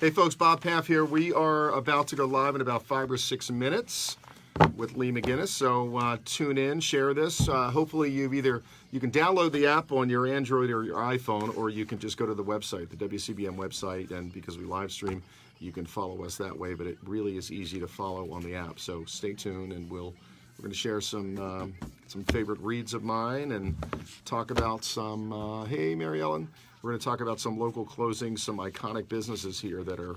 Hey folks, Bob Paff here. We are about to go live in about 5 or 6 minutes with Lee McGinnis. So tune in, share this. Hopefully you can download the app on your Android or your iPhone, or you can just go to the website, the WCBM website, and because we live stream, you can follow us that way. But it really is easy to follow on the app. So stay tuned, and we're going to share some favorite reads of mine and talk about some. Hey, Mary Ellen. We're going to talk about some local closings, some iconic businesses here that are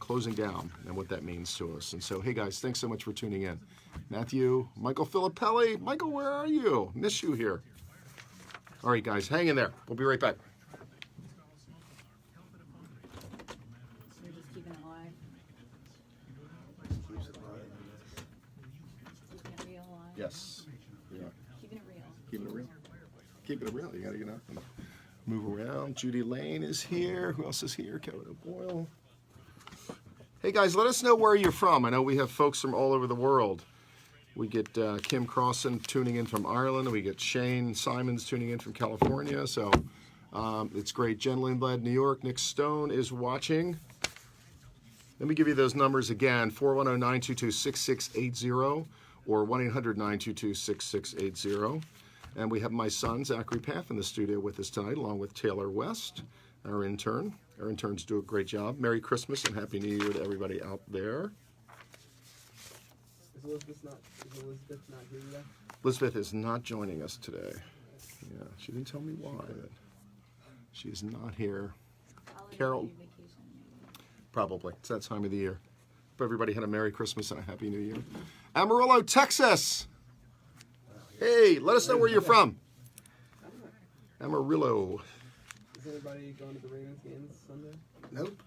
closing down and what that means to us. And so, hey guys, thanks so much for tuning in. Matthew, Michael Filippelli. Michael, where are you? Miss you here. All right, guys, hang in there. We'll be right back. You're just keeping it live. Keeping it real live. Yes. Yeah. Keeping it real. Keeping it real. Keeping it real. You got to move around. Judy Lane is here. Who else is here? Kevin O'Boyle. Hey guys, let us know where you're from. I know we have folks from all over the world. We get Kim Crossan tuning in from Ireland. We get Shane Simons tuning in from California. So it's great. Jen Lindblad, New York. Nick Stone is watching. Let me give you those numbers again. 410-922-6680 or 1-800-922-6680. And we have my son, Zachary Paff, in the studio with us tonight, along with Taylor West, our intern. Our interns do a great job. Merry Christmas and Happy New Year to everybody out there. Is Elizabeth not here yet? Elizabeth is not joining us today. Yeah, she didn't tell me why, but she is not here. Carol, probably. It's that time of the year. Hope everybody had a Merry Christmas and a Happy New Year. Amarillo, Texas. Hey, let us know where you're from. Amarillo. Is anybody going to the Ravens game this Sunday? Nope.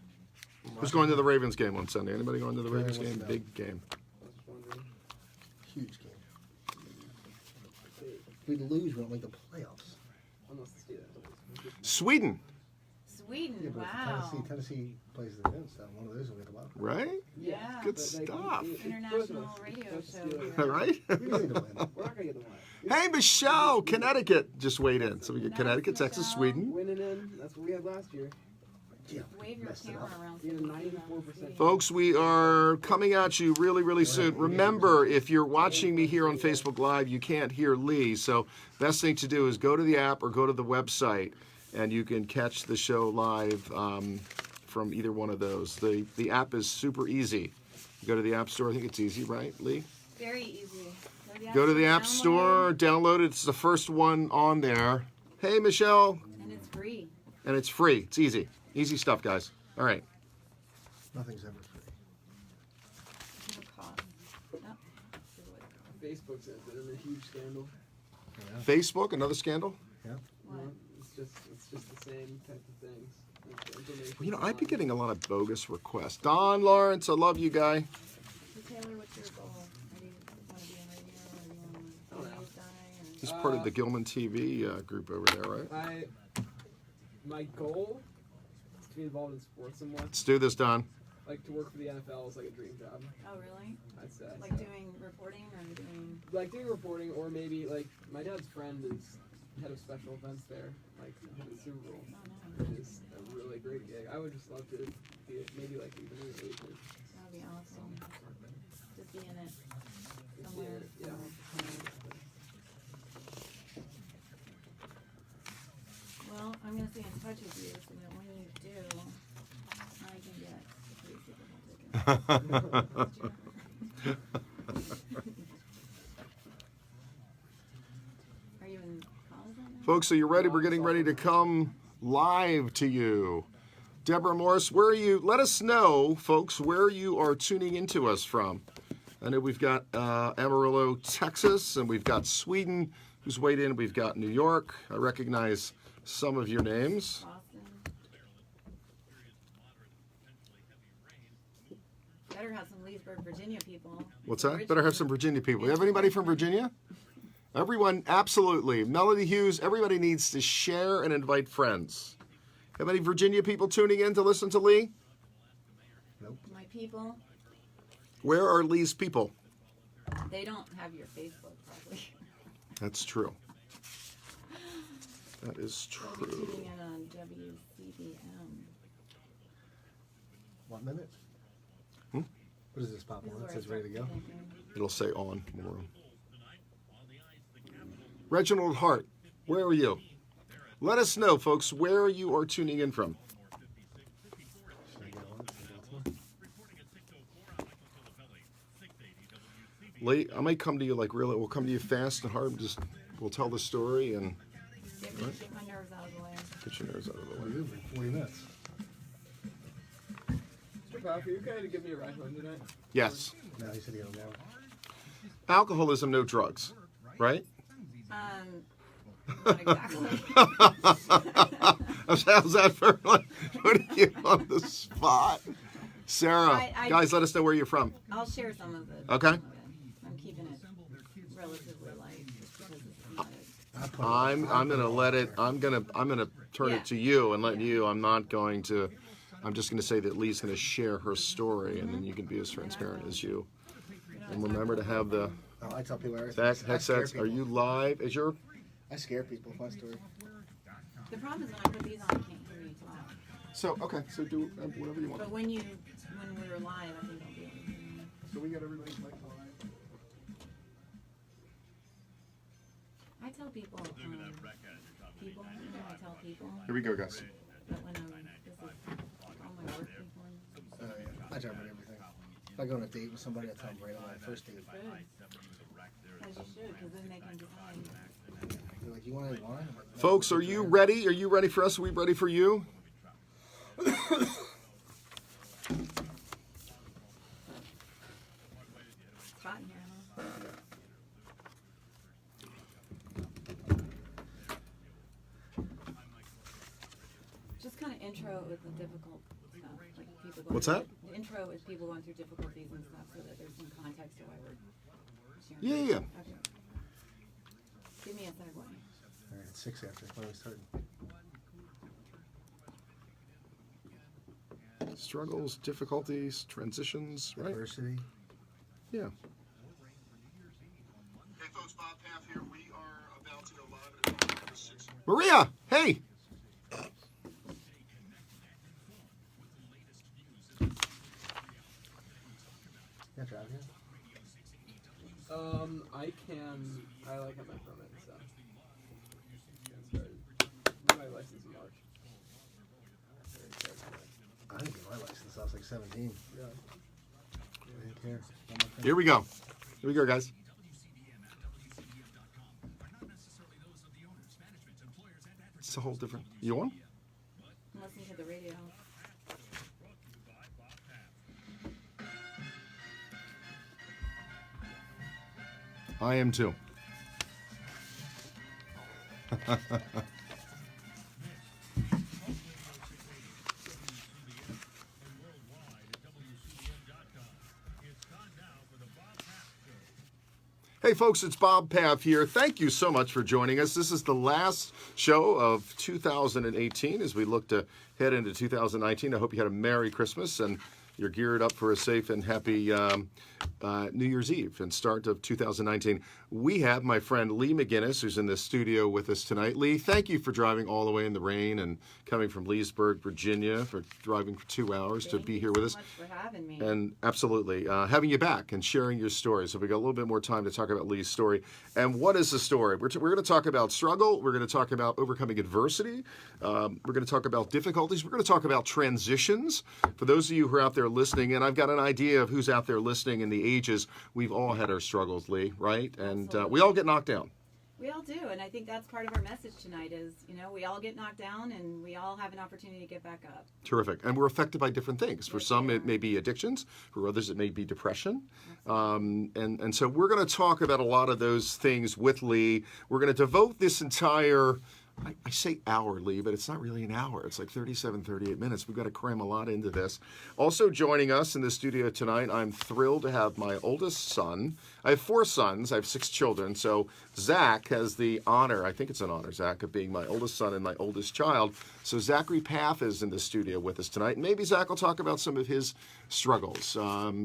Who's going to the Ravens game on Sunday? Anybody going to the Ravens game? Big game. I was just wondering. Huge game. If we lose, we don't make the playoffs. Unless the Steelers. Sweden. Sweden, Yeah, but wow. if Tennessee plays the Vince, then one of those will get the wild card. Right? Yeah. Good But, stuff. International radio show here. All right. We just need to win. We're not going to get the win. Hey, Michelle, Connecticut just weighed in. So we get Nice, Connecticut, Texas, Michelle. Sweden. Winning in. That's what we had last year. Yeah. Wave your Messed it camera up. around. Being a so we can see 94%. them. Folks, we are coming at you really, really soon. Remember, if you're watching me here on Facebook Live, you can't hear Lee. So best thing to do is go to the app or go to the website, and you can catch the show live from either one of those. The app is super easy. You go to the App Store. I think it's easy, right, Lee? Very easy. Go to the App Store, download it. It's the first one on there. Hey, Michelle. And it's free. And it's free. It's easy. Easy stuff, guys. All right. Nothing's ever free. No cost. Oh. Facebook says it in a huge scandal. Yeah. Facebook, another scandal? Yeah. What? It's just the same type of things. Well, you know, I've been getting a lot of bogus requests. Don Lawrence, I love you, guy. So Taylor, what's your goal? Do you want to be in radio, or do you want to be a news guy? He's part of the Gilman TV group over there, right? My goal is to be involved in sports somewhat. Let's do this, Don. Like to work for the NFL is like a dream job. Oh, really? I'd say. Like doing reporting or doing? Like doing reporting, or maybe like my dad's friend is head of special events there, like head of the Super Bowl, Oh, no. which is a really great gig. I would just love to be maybe like even an agent. That would be awesome. Just be in it somewhere. Yeah. Well, I'm going to stay in touch with you so that when you do, I can get the free Super Bowl ticket. Are you in college right now? Folks, are you ready? We're getting ready to come live to you. Deborah Morris, where are you? Let us know, folks, where you are tuning into us from. I know we've got Amarillo, Texas, and we've got Sweden, who's weighed in. We've got New York. I recognize some of your names. Boston. Better have some Leesburg, Virginia people. What's that? Better have some Virginia people. You have anybody from Virginia? Everyone, absolutely. Melody Hughes, everybody needs to share and invite friends. Have any Virginia people tuning in to listen to Lee? Nope. My people, Where are Lee's people? they don't have your Facebook probably. That's true. That is They'll be true. tuning in on WCBM. What minute? Hmm? What does this pop This is on? It where I says start ready to go. thinking. It'll say on. More. Reginald Hart, where are you? Let us know, folks, where you are tuning in from. Should I get on? Should I go to? Late, I might come to you like really. We'll come to you fast and hard. And just we'll tell the story and Get my nerves out of the way. get your nerves out of the We're way. moving 40 minutes. Mr. Paff, are you okay to give me a ride home tonight? Yes, No, he said he got him now. alcoholism, no drugs, right? Not exactly. How's that for like putting you on the spot, Sarah? I- Guys, let us know where you're from. I'll share some of it. Okay. Some of it. I'm keeping it relatively light just because it's not I'm gonna let it. I'm gonna turn Yeah. it to you and let you. I'm not going to. I'm just gonna say that Lee's gonna share her story, and then you can be as transparent as you. And remember to have the Oh, I tell people everything. headsets. Are you live? Is your I scare people with my story. The problem is when I put these on, I can't hear you talk. so okay? So do whatever you want. But when we were live, I think I'll be able to hear you. So we got everybody's mic live. I tell people, I tell people Here we go, guys. that when this is all my work people. Oh, yeah. I tell them everything. If I go on a date with somebody, I tell them right on my first date. Good. As you should, because then they can decide. They're like, you want any wine? I'm like, no. Folks, are you ready? Are you ready for us? Are we ready for you? It's hot in here, huh? Just kind of intro with the difficult stuff, like people going. What's through that? The intro is people going through difficulties and stuff, so that there's some context to why we're sharing. Yeah. Okay. Give me a segue. All right, it's 6 after. When we started. Struggles, difficulties, transitions, right? Diversity. Yeah. Hey folks, Bob Paff here. We are about to go live at about 6. Maria, hey. Yeah, drive here. I can. I like have my permit, so. Get started. My license in March. Very excited for that. I didn't get my license. I was like 17. Really? I didn't care. I'm like, Here we go. Here we go, guys. It's a whole different. You on? I'm listening to the radio. I am too. Hey folks, it's Bob Paff here. Thank you so much for joining us. This is the last show of 2018 as we look to head into 2019. I hope you had a Merry Christmas and you're geared up for a safe and happy New Year's Eve and start of 2019. We have my friend Lee McGinnis, who's in the studio with us tonight. Lee, thank you for driving all the way in the rain and coming from Leesburg, Virginia, for driving for 2 hours to Thank be you here so with us. much for having me. And absolutely, having you back and sharing your story. So we got a little bit more time to talk about Lee's story. And what is the story? We're going to talk about struggle. We're going to talk about overcoming adversity. We're going to talk about difficulties. We're going to talk about transitions. For those of you who are out there listening, and I've got an idea of who's out there listening in the ages, we've all had our struggles, Lee, right? And we all get knocked down. We all do, and I think that's part of our message tonight is, we all get knocked down and we all have an opportunity to get back up. Terrific. And we're affected by different things. For some, it may be addictions. For others, it may be depression. And so we're going to talk about a lot of those things with Lee. We're going to devote this entire, I say hour, Lee, but it's not really an hour. It's like 37, 38 minutes. We've got to cram a lot into this. Also joining us in the studio tonight, I'm thrilled to have my oldest son. I have 4 sons. I have 6 children. So Zach has the honor, I think it's an honor, Zach, of being my oldest son and my oldest child. So Zachary Paff is in the studio with us tonight. Maybe Zach will talk about some of his struggles.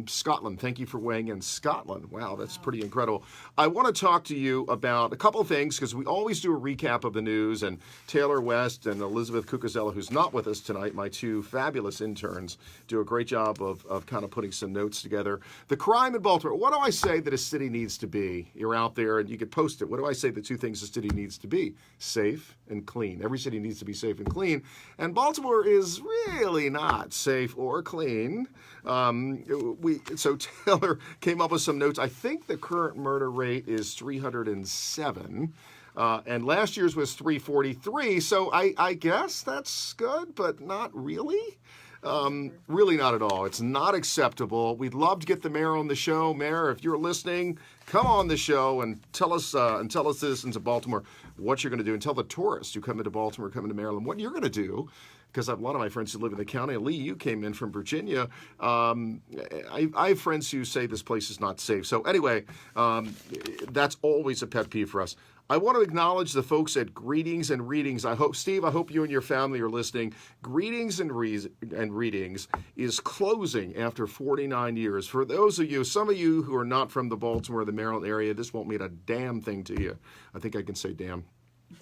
Scotland, thank you for weighing in. Scotland, wow, that's pretty incredible. I want to talk to you about a couple of things because we always do a recap of the news producers, and Taylor West and Elizabeth Cucuzella, who's not with us tonight, my two fabulous interns, do a great job of kind of putting some notes together. The crime in Baltimore. What do I say that a city needs to be? You're out there and you could post it. What do I say the two things a city needs to be? Safe and clean. Every city needs to be safe and clean. And Baltimore is really not safe or clean. So Taylor came up with some notes. I think the current murder rate is 307. And last year's was 343. So I guess that's good, but not really. Really not at all. It's not acceptable. We'd love to get the mayor on the show. Mayor, if you're listening, come on the show and tell us the citizens of Baltimore what you're going to do, and tell the tourists who come into Baltimore, come into Maryland, what you're going to do. Because I have a lot of my friends who live in the county. Lee, you came in from Virginia. I have friends who say this place is not safe. So anyway, that's always a pet peeve for us. I want to acknowledge the folks at Greetings and Readings. Steve, I hope you and your family are listening. Greetings and Readings is closing after 49 years. For those of you, some of you who are not from the Baltimore or the Maryland area, this won't mean a damn thing to you. I think I can say damn.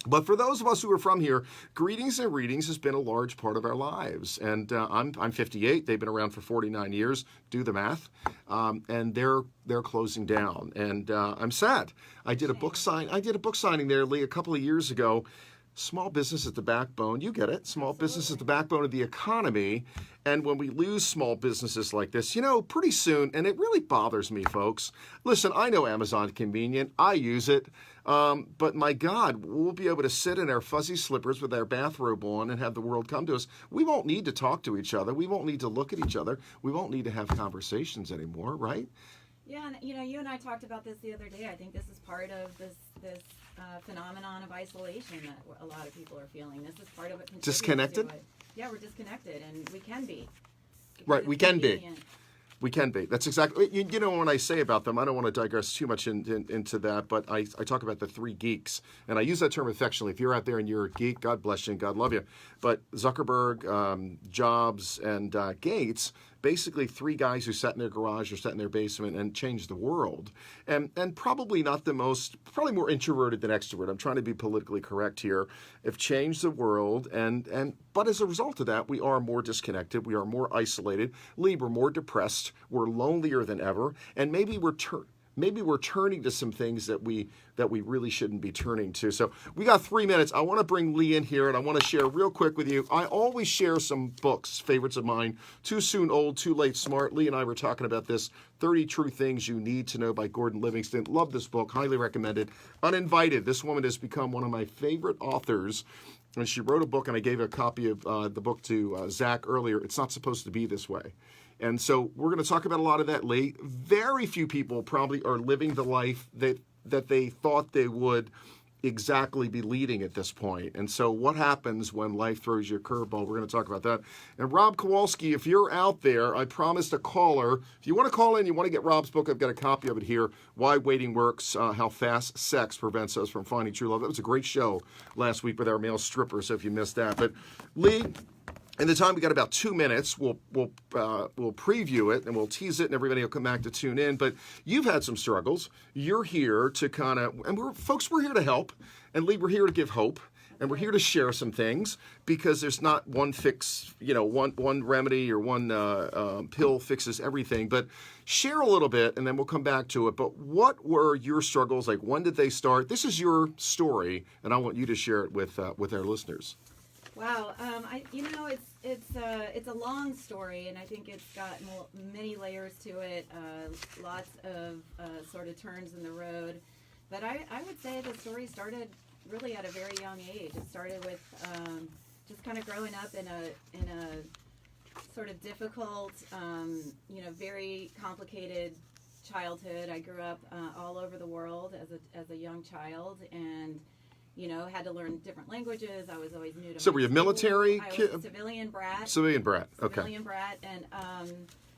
But for those of us who are from here, Greetings and Readings has been a large part of our lives. And I'm 58. They've been around for 49 years. Do the math. And they're closing down. And I'm sad. I did a book signing there, Lee, a couple of years ago. Small business is the backbone. You get it. Small business is the backbone of the economy. And when we lose small businesses like this, pretty soon, and it really bothers me, folks. Listen, I know Amazon's convenient. I use it. But my God, we'll be able to sit in our fuzzy slippers with our bathrobe on and have the world come to us. We won't need to talk to each other. We won't need to look at each other. We won't need to have conversations anymore, right? Yeah, and you and I talked about this the other day. I think this is part of this phenomenon of isolation that a lot of people are feeling. This is part of it. Disconnected? Yeah, we're disconnected, and we can be. Right, we can be. Convenient. We can be. That's exactly. When I say about them, I don't want to digress too much into that, but I talk about the three geeks, and I use that term affectionately. If you're out there and you're a geek, God bless you and God love you. But Zuckerberg, Jobs, and Gates, basically three guys who sat in their garage or sat in their basement and changed the world, and probably not probably more introverted than extrovert. I'm trying to be politically correct here. Have changed the world, but as a result of that, we are more disconnected. We are more isolated. Lee, we're more depressed. We're lonelier than ever, and maybe we're turning to some things that we really shouldn't be turning to. So we got 3 minutes. I want to bring Lee in here, and I want to share real quick with you. I always share some books, favorites of mine. Too Soon Old, Too Late Smart. Lee and I were talking about this. 30 True Things You Need to Know by Gordon Livingston. Love this book. Highly recommended. Uninvited. This woman has become one of my favorite authors. And she wrote a book, and I gave a copy of the book to Zach earlier. It's not supposed to be this way. And so we're going to talk about a lot of that, Lee. Very few people probably are living the life that they thought they would exactly be leading at this point. And so what happens when life throws you a curveball? We're going to talk about that. And Rob Kowalski, if you're out there, I promised a caller. If you want to call in, you want to get Rob's book, I've got a copy of it here, Why Waiting Works, How Fast Sex Prevents Us from Finding True Love. That was a great show last week with our male stripper, so if you missed that. But Lee, in the time we got about 2 minutes, we'll preview it and we'll tease it, and everybody will come back to tune in. But you've had some struggles. You're here to kind of, and we're here to help. And Lee, we're here to give hope, and we're here to share some things, because there's not one fix, one remedy or one pill fixes everything. But share a little bit, and then we'll come back to it. But what were your struggles? Like, when did they start? This is your story, and I want you to share it with our listeners. Wow, it's a long story, and I think it's got many layers to it, lots of sort of turns in the road. But I would say the story started really at a very young age. It started with just kind of growing up in a sort of difficult, very complicated childhood. I grew up all over the world as a young child, and had to learn different languages. I was always new to. So were you military? I was a civilian brat. Civilian brat. Okay. Civilian brat, and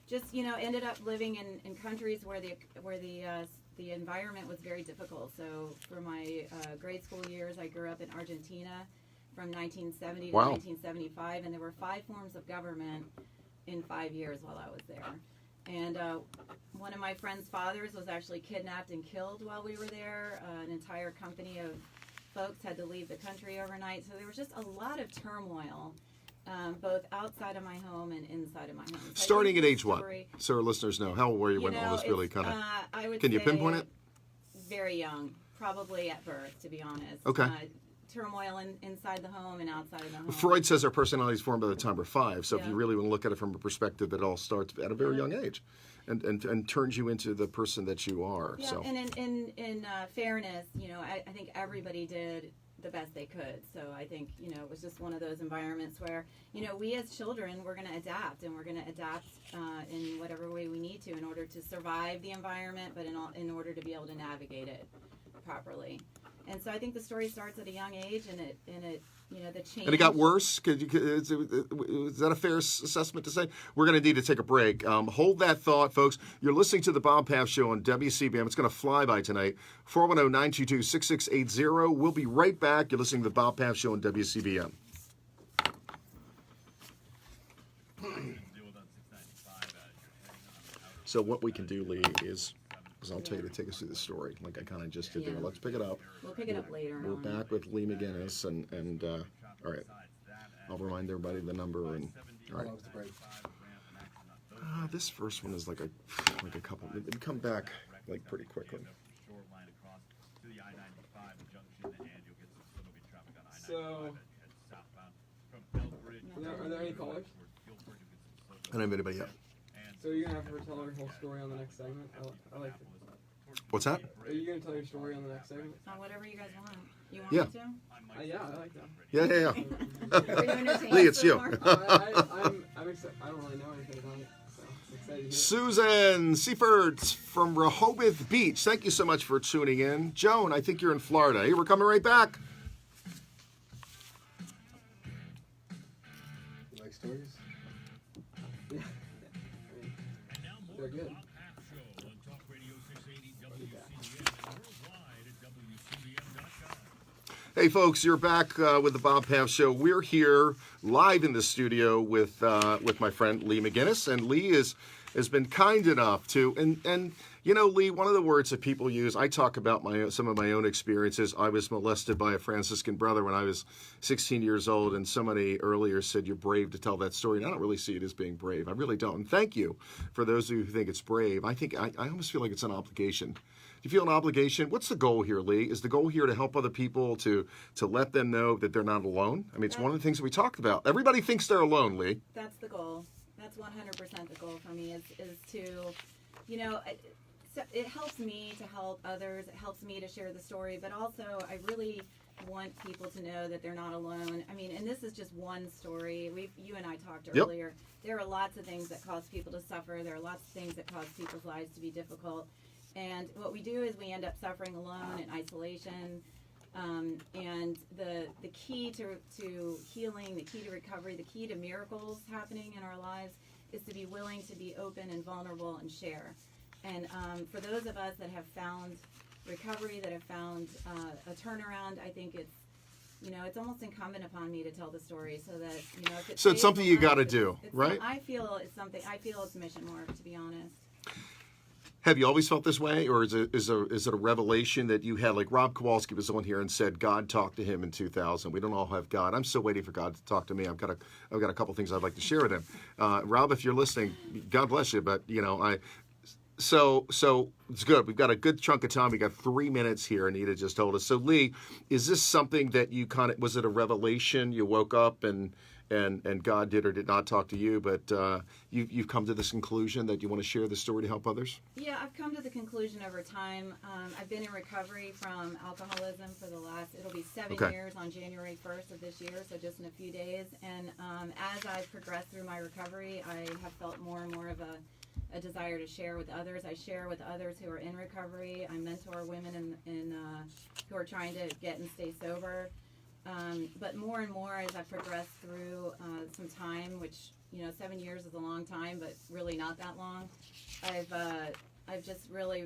just ended up living in countries where the environment was very difficult. So for my grade school years, I grew up in Argentina from 1970 to 1975, and there were 5 forms of government in 5 years while I was there. And one of my friend's fathers was actually kidnapped and killed while we were there. An entire company of folks had to leave the country overnight. So there was just a lot of turmoil, both outside of my home and inside of my home. So Starting at the age what? story- So our listeners know. How old were you when all this really it's, kind of... I would Can you say pinpoint it? Very young, probably at birth, to be honest. Okay. Turmoil inside the home and outside of the home. Freud says our personality is formed by the time we're 5. So if Yeah. you really want to look at it from a perspective, that all starts at a very young age, and turns you into the person that you are. Yeah, So and in fairness, I think everybody did the best they could. So I think, it was just one of those environments where, we as children, we're going to adapt, and we're going to adapt in whatever way we need to in order to survive the environment, but in order to be able to navigate it properly. And so I think the story starts at a young age, and it the change. and it got worse. Is that a fair assessment to say? We're going to need to take a break. Hold that thought, folks. You're listening to the Bob Paff Show on WCBM. It's going to fly by tonight. 410-922-6680. We'll be right back. You're listening to the Bob Paff Show on WCBM. So what we can do, Lee, is I'll tell you to take us through the story, like I kind of just did there. Yeah. Let's pick it up. We'll pick it up later We're on. back with Lee McGinnis, and all right. I'll remind everybody the number, and all How right. long's the break? This first one is like a couple. It'd come back like pretty quickly. So, are there any callers? I don't have anybody yet. So you're gonna have her tell her whole story on the next segment. I like it. What's that? Are you gonna tell your story on the next segment? Whatever you guys want. You want Yeah. me to? Yeah, I like that. Yeah. Are you entertained Lee, it's so you. far? I'm excited. I don't really know anything about it, so I'm excited to hear. Susan Seifert from Rehoboth Beach. Thank you so much for tuning in. Joan, I think you're in Florida. Hey, we're coming right back. You like stories? Yeah. I mean, they're good. Hey, folks, you're back with the Bob Paff Show. We're here live in the studio with my friend Lee McGinnis, and Lee has been kind enough to and Lee, one of the words that people use. I talk about some of my own experiences. I was molested by a Franciscan brother when I was 16 years old, and somebody earlier said you're brave to tell that story. And I don't really see it as being brave. I really don't. And thank you for those of you who think it's brave. I almost feel like it's an obligation. Do you feel an obligation? What's the goal here, Lee? Is the goal here to help other people, to let them know that they're not alone? I mean, it's one of the things that we talked about. Everybody thinks they're alone, Lee. That's the goal. That's 100% the goal for me is to, it helps me to help others. It helps me to share the story, but also I really want people to know that they're not alone. I mean, and this is just one story. You and I talked earlier. There are lots of things that cause people to suffer. There are lots of things that cause people's lives to be difficult. And what we do is we end up suffering alone in isolation. And the key to healing, the key to recovery, the key to miracles happening in our lives is to be willing to be open and vulnerable and share. And for those of us that have found recovery, that have found a turnaround, I think it's almost incumbent upon me to tell the story so that, if it's So it's something you got to do, right? I feel it's mission work, to be honest. Have you always felt this way, or is it a revelation that you had? Like Rob Kowalski was on here and said God talked to him in 2000. We don't all have God. I'm still waiting for God to talk to me. I've got a couple things I'd like to share with him. Rob, if you're listening, God bless you. But so it's good. We've got a good chunk of time. We got 3 minutes here. Anita just told us. So Lee, is this something that you was it a revelation? You woke up and God did or did not talk to you, but you've come to this conclusion that you want to share the story to help others? Yeah, I've come to the conclusion over time. I've been in recovery from alcoholism for it'll be 7 years on January 1st of this year, so just in a few days. And as I've progressed through my recovery, I have felt more and more of a desire to share with others. I share with others who are in recovery. I mentor women who are trying to get and stay sober. But more and more as I've progressed through some time, which 7 years is a long time, but really not that long. I've just really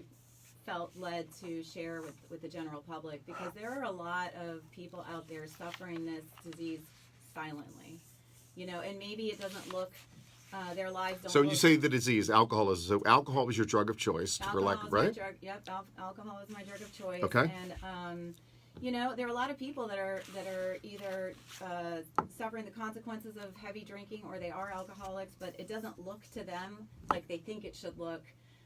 felt led to share with the general public because there are a lot of people out there suffering this disease silently, and maybe it doesn't look. Their lives don't. So you say the disease, alcoholism. So alcohol was your drug of choice, alcohol is right? my drug. Yep, alcohol is my drug of choice. Okay. And you know, there are a lot of people that are either suffering the consequences of heavy drinking, or they are alcoholics, but it doesn't look to them like they think it should look.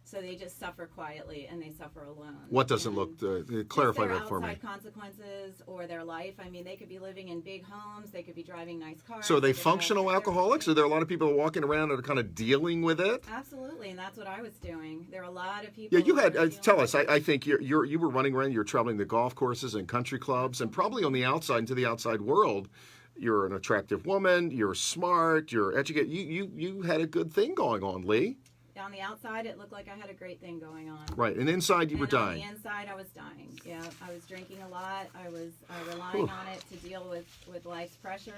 So they just suffer quietly, and they suffer alone. What doesn't And look? Clarify their that for me. outside consequences or their life. I mean, they could be living in big homes. They could be driving nice cars. So are they could have functional alcoholics? Are there a lot of people walking around that are kind of dealing with it? Absolutely, and that's what I was doing. There are a lot of people. Yeah, you had. who are dealing Tell with us. I think you were running around. You're traveling the golf courses and country clubs, and probably on the outside into the outside world. You're an attractive woman. You're smart. You're educated. You had a good thing going on, Lee. On the outside, it looked like I had a great thing going on. Right, and inside you were And on dying. the inside, I was dying. Yeah, I was drinking a lot. I was relying on it to deal with life's pressures.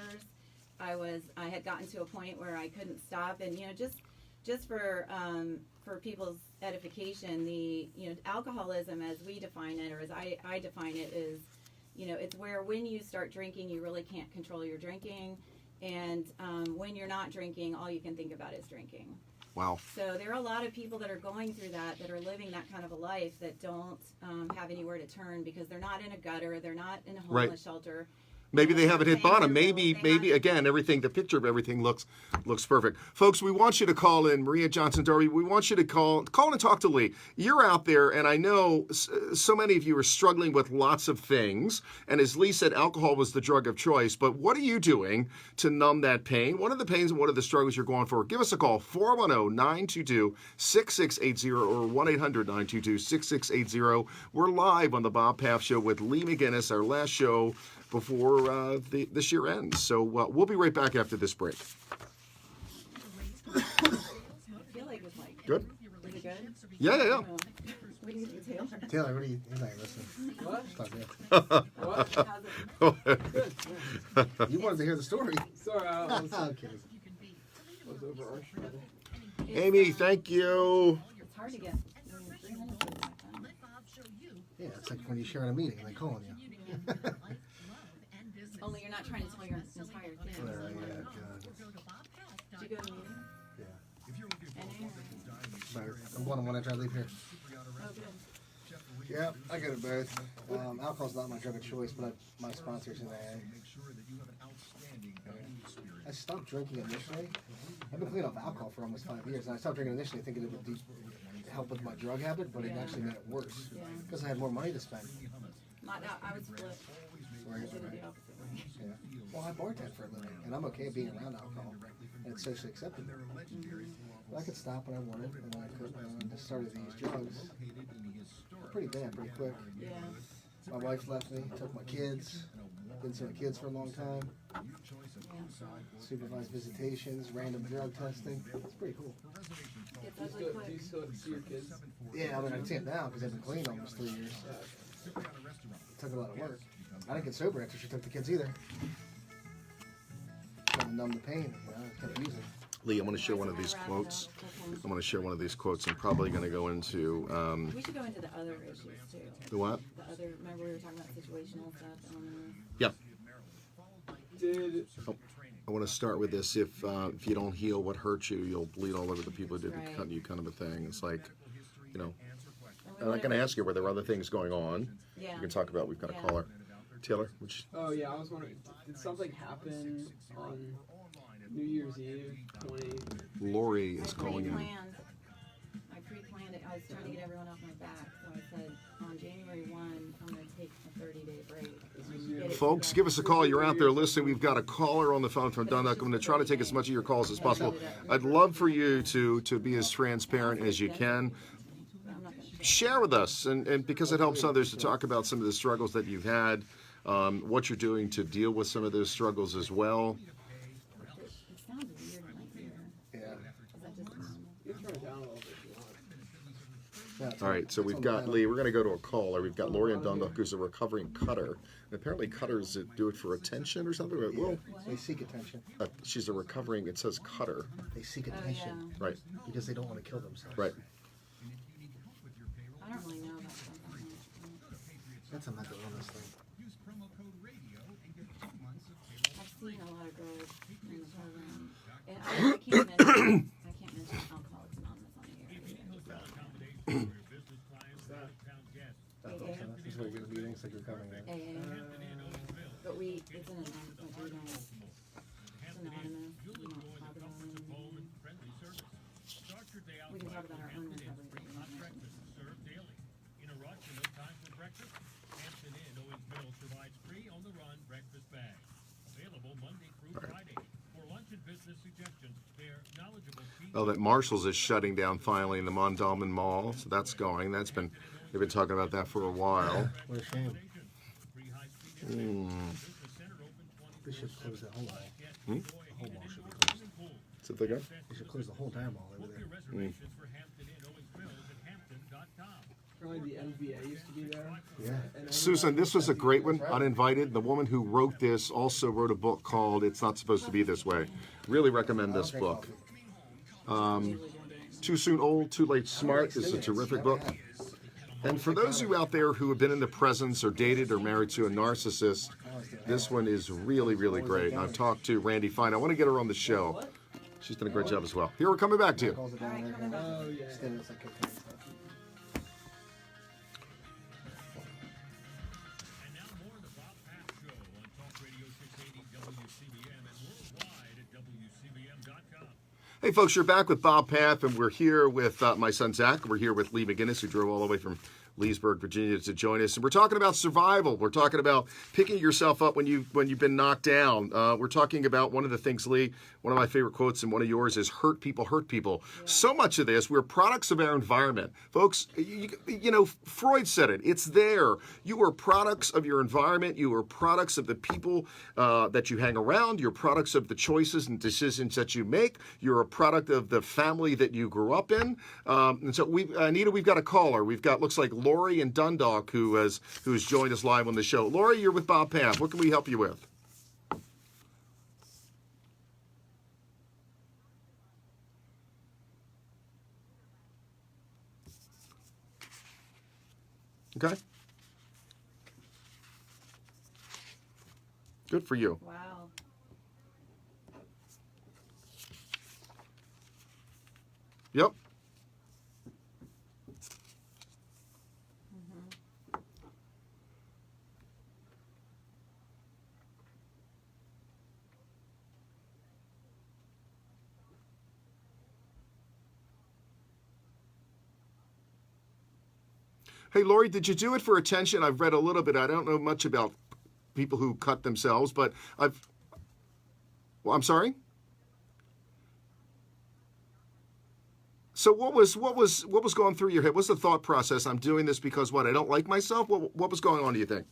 I had gotten to a point where I couldn't stop, and you know, just for people's edification, alcoholism as we define it, or as I define it, is, you know, it's where when you start drinking, you really can't control your drinking, and when you're not drinking, all you can think about is drinking. Wow. So there are a lot of people that are going through that are living that kind of a life, that don't have anywhere to turn because they're not in a gutter, they're not in a homeless Right. shelter. Maybe they They're haven't hit paying bottom. their Maybe, bills. They have- again, the picture of everything looks perfect. Folks, we want you to call in. Maria Johnson Darby, we want you to call and talk to Lee. You're out there, and I know so many of you are struggling with lots of things. And as Lee said, alcohol was the drug of choice. But what are you doing to numb that pain? What are the pains and what are the struggles you're going for? Give us a call, 410-922-6680 or 1-800-922-6680. We're live on the Bob Paff Show with Lee McGinnis, our last show before this year ends. So we'll be right back after this break. I feel like it's like Good? really good. Yeah. What do you think, Taylor? Taylor, what are you? He's not listening. What? Stop there. What? How's it? Good. You wanted to hear the story. Sorry, I was Okay. overarched. Amy, thank you. It's hard to get 3 minutes of that time. Yeah, it's like when you're sharing a meeting and they calling you. Only you're not trying to tell your entire thing. Yeah, God. Did you go to the meeting? Yeah. NA? But I'm going to when I try to leave here. Oh, good. Yeah, I get it both. Alcohol's not my drug of choice, but my sponsor's in AA. I stopped drinking initially. I've been clean off alcohol for almost 5 years, and I stopped drinking initially thinking it would help with my drug habit, but it actually made it worse Yeah. because I had more money to spend. I would split. I did it the opposite way. Yeah. Well, I bartend for a living, and I'm okay being around alcohol, and it's socially acceptable. But I could stop when I wanted, and when I could, when I started these drugs, pretty bad, pretty quick. Yeah. My wife left me, took my kids, didn't see my kids for a long time, supervised visitations, random drug testing. It's pretty cool. It's Do you ugly still, quick. do you still see your kids? Yeah, I mean, I see it now because I've been clean almost 3 years. It took a lot of work. I didn't get sober after she took the kids either. Trying to numb the pain, you know, I kept using. Lee, I'm going to share one of these quotes. I'm going to share one of these quotes. I'm probably going to go into We should go into the other issues too. the what? The other, remember we were talking about situational stuff? Yeah. Did I want to start with this. If you don't heal what hurt you, you'll bleed all over the people who didn't Right. cut you, kind of a thing. It's like, you know, I'm not going to ask you were there other things going on. Yeah. You can talk about. We've got a Yeah. caller, Taylor. Which oh yeah, I was wondering, did something happen on New Year's Eve 20? Lori is I calling in. pre-planned it. I was trying to get everyone off my back, so I said on January 1, I'm going to take a 30-day break. This was your, Get it Folks, together. give us a call. You're out there listening. We've got a caller on the phone from Dundalk. I'm going to try to take as much of your calls as possible. I'd love for you to be as transparent as you can. I'm not going to Share with us, and because it helps others to talk about some of the struggles that you've had, what you're doing to deal with some of those struggles as well. It sounds weird in my ear. Yeah. Is that just normal? you can turn it down a little bit if you want. Yeah, it's All on- right, so it's we've on got the Lee. We're going to go to a caller. We've got Lori in Dundalk, who's a recovering cutter. And apparently, cutters that do it for attention or something. Well, They seek attention. she's a recovering. It says cutter, They seek Oh, attention right? because they don't want to kill themselves. Right. I don't really know about something. That's a mental illness thing. I've seen a lot of girls in the program. And I can't mention Alcoholics Anonymous on here. That's all. This is where you go to meetings like you're coming in. AA. talk about our own recovery. Served daily. In a rush and no time for breakfast? Hampton Inn Owens Mills provides free on-the-run breakfast bags. Available Monday through Friday. For lunch and business suggestions, their knowledgeable team. Oh, that Marshall's is shutting down finally in the Mondalman Mall, so that's going. They've been talking about that for a while. What a shame. Free high-speed internet. Business center open They should close the whole mall. Hmm? The whole mall should be closed. So they go? They should close the whole entire mall over Book your there. reservations for Hampton Inn Owens Mills at hampton.com. Apparently the NBA used to be there. Yeah. And I Susan, this was a great one, Uninvited. The woman who wrote this also wrote a book called It's Not Supposed to Be This Way. Really recommend this book. Too Soon Old, Too Late Smart is a terrific book. And for those of you out there who have been in the presence or dated or married to a narcissist, this one is really, really great. And I've talked to Randy Fine. I want to get her on the show. She's done a great job as well. Here, we're coming back to you. Calls it down there. Oh, yeah. Instead it's like cocaine stuff. And now more of the Bob Paff Show on Talk Radio 680 WCBM and worldwide at WCBM.com. Hey, folks, you're back with Bob Paff, and we're here with my son, Zach. We're here with Lee McGinnis, who drove all the way from Leesburg, Virginia, to join us. And we're talking about survival. We're talking about picking yourself up when you've been knocked down. We're talking about one of the things, Lee, one of my favorite quotes and one of yours is hurt people hurt people. Yeah. So much of this, we're products of our environment. Folks, you know, Freud said it. It's there. You are products of your environment. You are products of the people that you hang around. You're products of the choices and decisions that you make. You're a product of the family that you grew up in. And so, Anita, we've got a caller. We've got, looks like Lori in Dundalk who's joined us live on the show. Lori, you're with Bob Paff. What can we help you with? Okay. Good for you. Wow. Yep. Hey, Lori, did you do it for attention? I've read a little bit. I don't know much about people who cut themselves, but well, I'm sorry? So what was going through your head? What's the thought process? I'm doing this because what? I don't like myself? What was going on, do you think?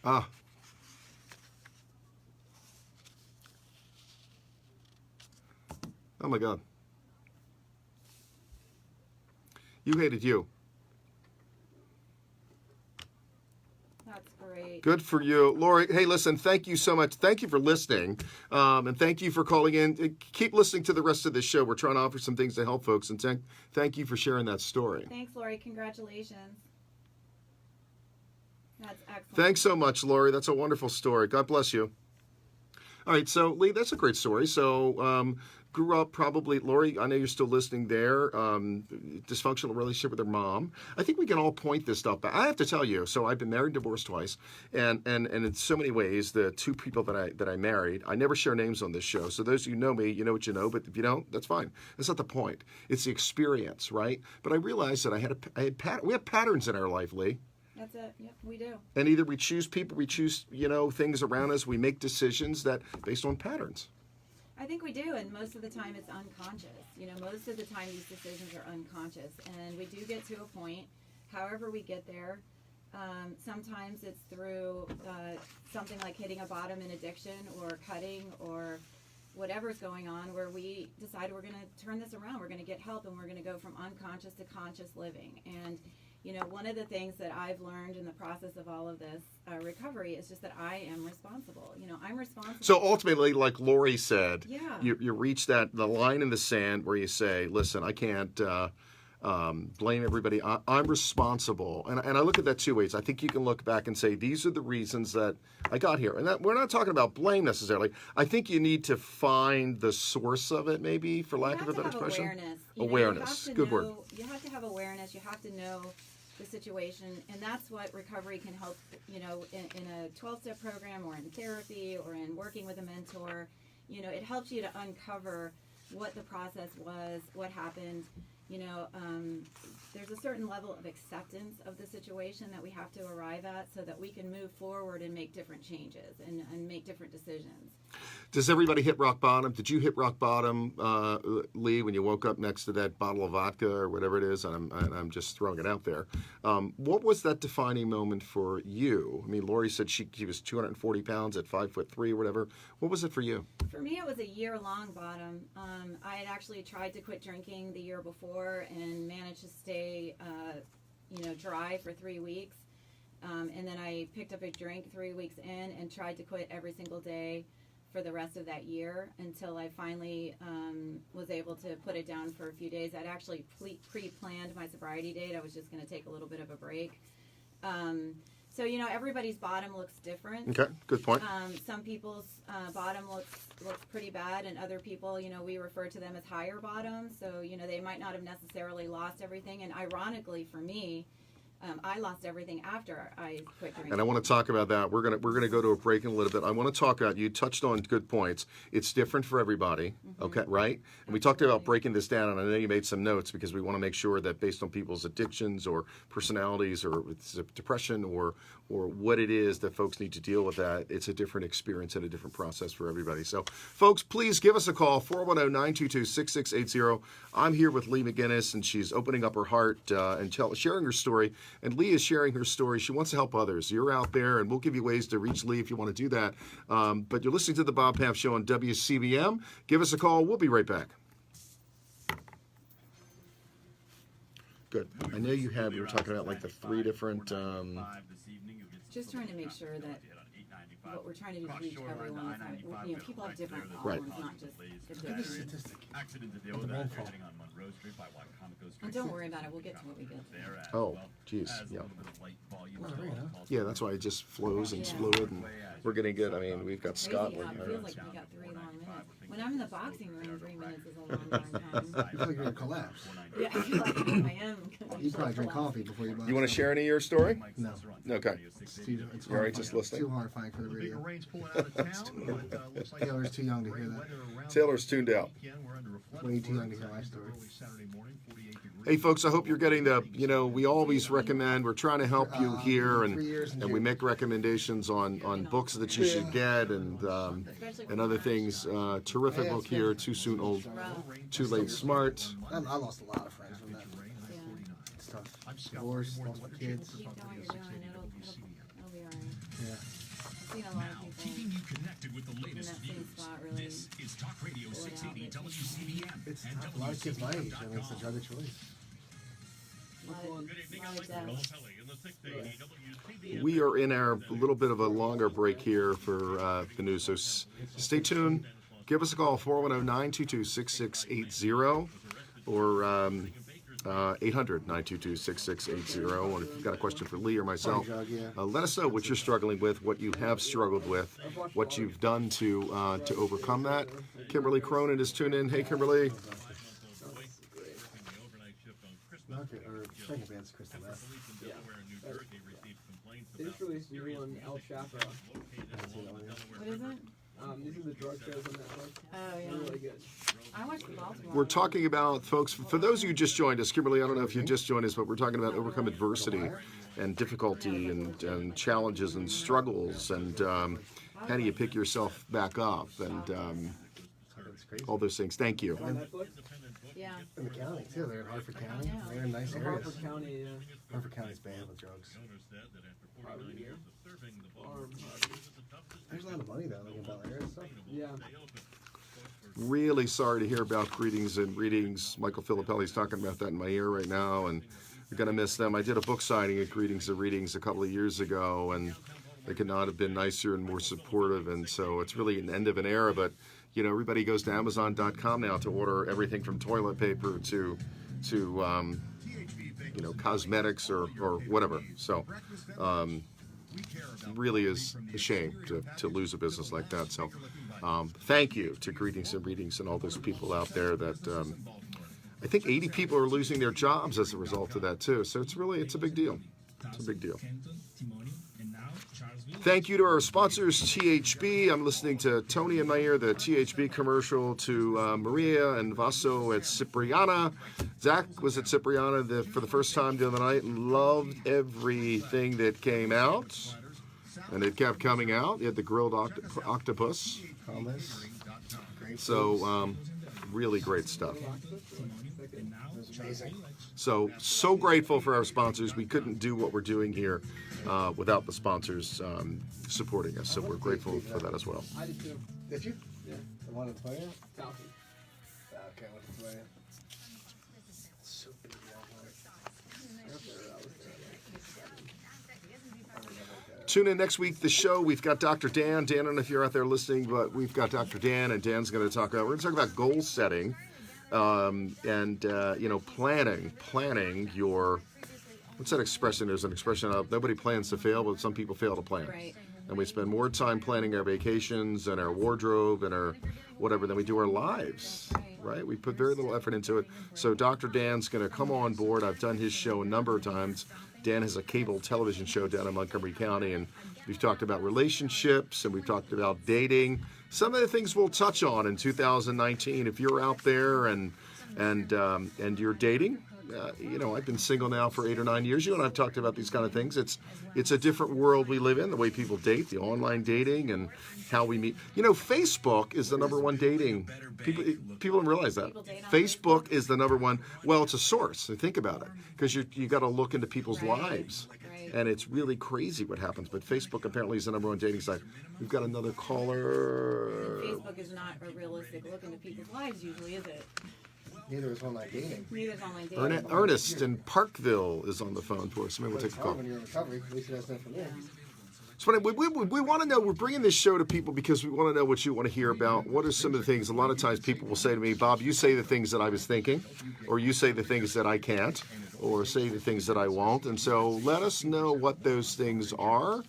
Ah. Oh my God. You hated you. That's great. Good for you. Lori, hey, listen, thank you so much. Thank you for listening. And thank you for calling in. Keep listening to the rest of this show. We're trying to offer some things to help folks. And thank you for sharing that story. Thanks, Lori. Congratulations. That's excellent. Thanks so much, Lori. That's a wonderful story. God bless you. All right, so Lee, that's a great story. So grew up probably, Lori, I know you're still listening there, dysfunctional relationship with her mom. I think we can all point this stuff back. I have to tell you, so I've been married and divorced twice, and in so many ways, the two people that I married, I never share names on this show. So those of you who know me, you know what you know, but if you don't, that's fine. That's not the point. It's the experience, right? But I realized that we have patterns in our life, Lee. That's it. Yep, we do. And either we choose people, we choose, things around us, we make decisions that based on patterns. I think we do, and most of the time it's unconscious. Most of the time these decisions are unconscious, and we do get to a point, however we get there. Sometimes it's through something like hitting a bottom in addiction or cutting or whatever's going on, where we decide we're going to turn this around, we're going to get help, and we're going to go from unconscious to conscious living. And one of the things that I've learned in the process of all of this recovery is just that I am responsible. I'm responsible. So ultimately, like Lori said, yeah. you reach the line in the sand where you say, listen, I can't blame everybody. I'm responsible. And I look at that two ways. I think you can look back and say, these are the reasons that I got here. And we're not talking about blame necessarily. I think you need to find the source of it, maybe, for lack of a better expression. Awareness. Awareness. Good word. You have to have awareness. You have to know the situation, and that's what recovery can help, you know, in a 12-step program or in therapy or in working with a mentor. You know, it helps you to uncover what the process was, what happened. You know, there's a certain level of acceptance of the situation that we have to arrive at so that we can move forward and make different changes and make different decisions. Does everybody hit rock bottom? Did you hit rock bottom, Lee, when you woke up next to that bottle of vodka or whatever it is? And I'm just throwing it out there. What was that defining moment for you? I mean, Lori said she was 240 pounds at 5'3" or whatever. What was it for you? For me, it was a year-long bottom. I had actually tried to quit drinking the year before and managed to stay, you know, dry for 3 weeks. And then I picked up a drink 3 weeks in and tried to quit every single day for the rest of that year until I finally was able to put it down for a few days. I'd actually pre-planned my sobriety date. I was just going to take a little bit of a break. So, you know, everybody's bottom looks different. Okay, good point. Some people's bottom looks pretty bad, and other people, you know, we refer to them as higher bottoms. So, you know, they might not have necessarily lost everything. And ironically for me, I lost everything after I quit drinking. And I want to talk about that. We're gonna go to a break in a little bit. I want to talk about, you touched on good points. It's different for everybody, okay, right? And we talked about breaking this down, and I know you made some notes because we want to make sure that based on people's addictions or personalities or depression or what it is that folks need to deal with, that it's a different experience and a different process for everybody. So, folks, please give us a call, 410-922-6680. I'm here with Lee McGinnis, and she's opening up her heart and sharing her story. And Lee is sharing her story. She wants to help others. You're out there, and we'll give you ways to reach Lee if you want to do that. But you're listening to the Bob Paff Show on WCBM. Give us a call. We'll be right back. Good. I know you have, we were talking about like the 3 different... Just trying to make sure that what we're trying to do is reach everyone. You know, people have different problems, not just addictions. And don't worry about it. We'll get to what we get to. Oh, geez. Yeah. Yeah, that's why it just flows and it's fluid, and we're getting good. I mean, we've got Scott. Crazy how it feels like we got 3 long minutes. When I'm in the boxing room, 3 minutes is a long, long time. You feel like you're gonna collapse. Yeah, I feel like I am. You probably drink coffee before you box. You want to share any of your story? No. Okay. It's You're all right, just listening? too horrifying for the radio. Taylor's too young to hear that. Taylor's tuned out. Way too young to hear my story. Hey, folks, I hope you're getting the, you know, we always recommend, we're trying to help you here, and we make recommendations on books that you should get and other things. Terrific book here, Too Soon Old, Too Late Smart. I lost a lot of friends from that. It's tough. Divorce, lost my kids. Keep doing what you're doing. It'll be all right. Yeah. I've seen a lot of people Keeping you connected with the in that latest same news. spot really. This is Talk Radio 680 WCBM It's and tough. A lot of kids my age. I mean, it's a drug of choice. Good evening, I'm Michael deaths. Pelly in the 680 WCBM. We are in our little bit of a longer break here for the news, so stay tuned. Give us a call, 410-922-6680 or 800-922-6680. And if you've got a question for Lee or myself, let us know what you're struggling with, what you have struggled with, what you've done to overcome that. Kimberly Cronin is tuned in. Hey, Kimberly. Second band's Crystal Meth. Yeah. They just released a new one, El Chapo. What is it? These are the drug shows on Netflix. Oh, They're yeah. really good. I watched the Baltimore. We're talking about, folks, for those of you who just joined us, Kimberly, I don't know if you just joined us, but we're talking about overcome adversity and difficulty and challenges and struggles, and how do you pick yourself back up, and all those things. Thank you. On Netflix? Yeah. In the county, too. They're in Hartford County. Yeah. They're in nice areas. Hartford County, yeah. Hartford County's bad with drugs. Probably here. Farm, There's a lot of money, though, like in Bel Air and stuff. yeah. Really sorry to hear about Greetings and Readings. Michael Filippelli's talking about that in my ear right now, and we're going to miss them. I did a book signing at Greetings and Readings a couple of years ago, and they could not have been nicer and more supportive, and so it's really an end of an era. But, you know, everybody goes to Amazon.com now to order everything from toilet paper to you know, cosmetics or whatever. So really is a shame to lose a business like that. So thank you to Greetings and Readings and all those people out there that I think 80 people are losing their jobs as a result of that too. So it's a big deal. It's a big deal. Thank you to our sponsors, THB. I'm listening to Tony in my ear, the THB commercial, to Maria and Vaso at Cipriana. Zach was at Cipriana for the first time the other night and loved everything that came out. And it kept coming out. You had the grilled octopus. Hummus. Great. So, really great stuff. It was amazing. So grateful for our sponsors. We couldn't do what we're doing here without the sponsors supporting us. So we're grateful for that as well. I did too. Did you? Yeah. The one in Toya? Falcon. Okay, I went to Toya. So big, Tune in next week, the show. We've got Dr. Dan. Dan, I don't know if you're out there listening, but we've got Dr. Dan, and Dan's going to talk about, we're going to talk about goal setting and planning your, what's that expression? There's an expression of nobody plans to fail, but some people fail to plan. Right. And we spend more time planning our vacations and our wardrobe and our whatever than we do our lives, right? We put very little effort into it. So Dr. Dan's going to come on board. I've done his show a number of times. Dan has a cable television show down in Montgomery County, and we've talked about relationships and we've talked about dating. Some of the things we'll touch on in 2019. If you're out there and you're dating, I've been single now for 8 or 9 years. You and I've talked about these kind of things. It's a different world we live in, the way people date, the online dating, and how we meet. Facebook is the number one dating. People don't realize that. Facebook is the number one. Well, it's a source. So think about it, because you got to look into people's lives, and it's really crazy what happens. But Facebook apparently is the number one dating site. We've got another caller. Facebook is not a realistic look into people's lives usually, is it? Neither is online dating. Neither is online dating. Ernest in Parkville is on the phone for us. Maybe we'll But take it's a call. hard when you're in recovery. At least it has done for me. It's funny. We want to know. We're bringing this show to people because we want to know what you want to hear about. What are some of the things? A lot of times people will say to me, Bob, you say the things that I was thinking, or you say the things that I can't, or say the things that I won't. And so let us know what those things are.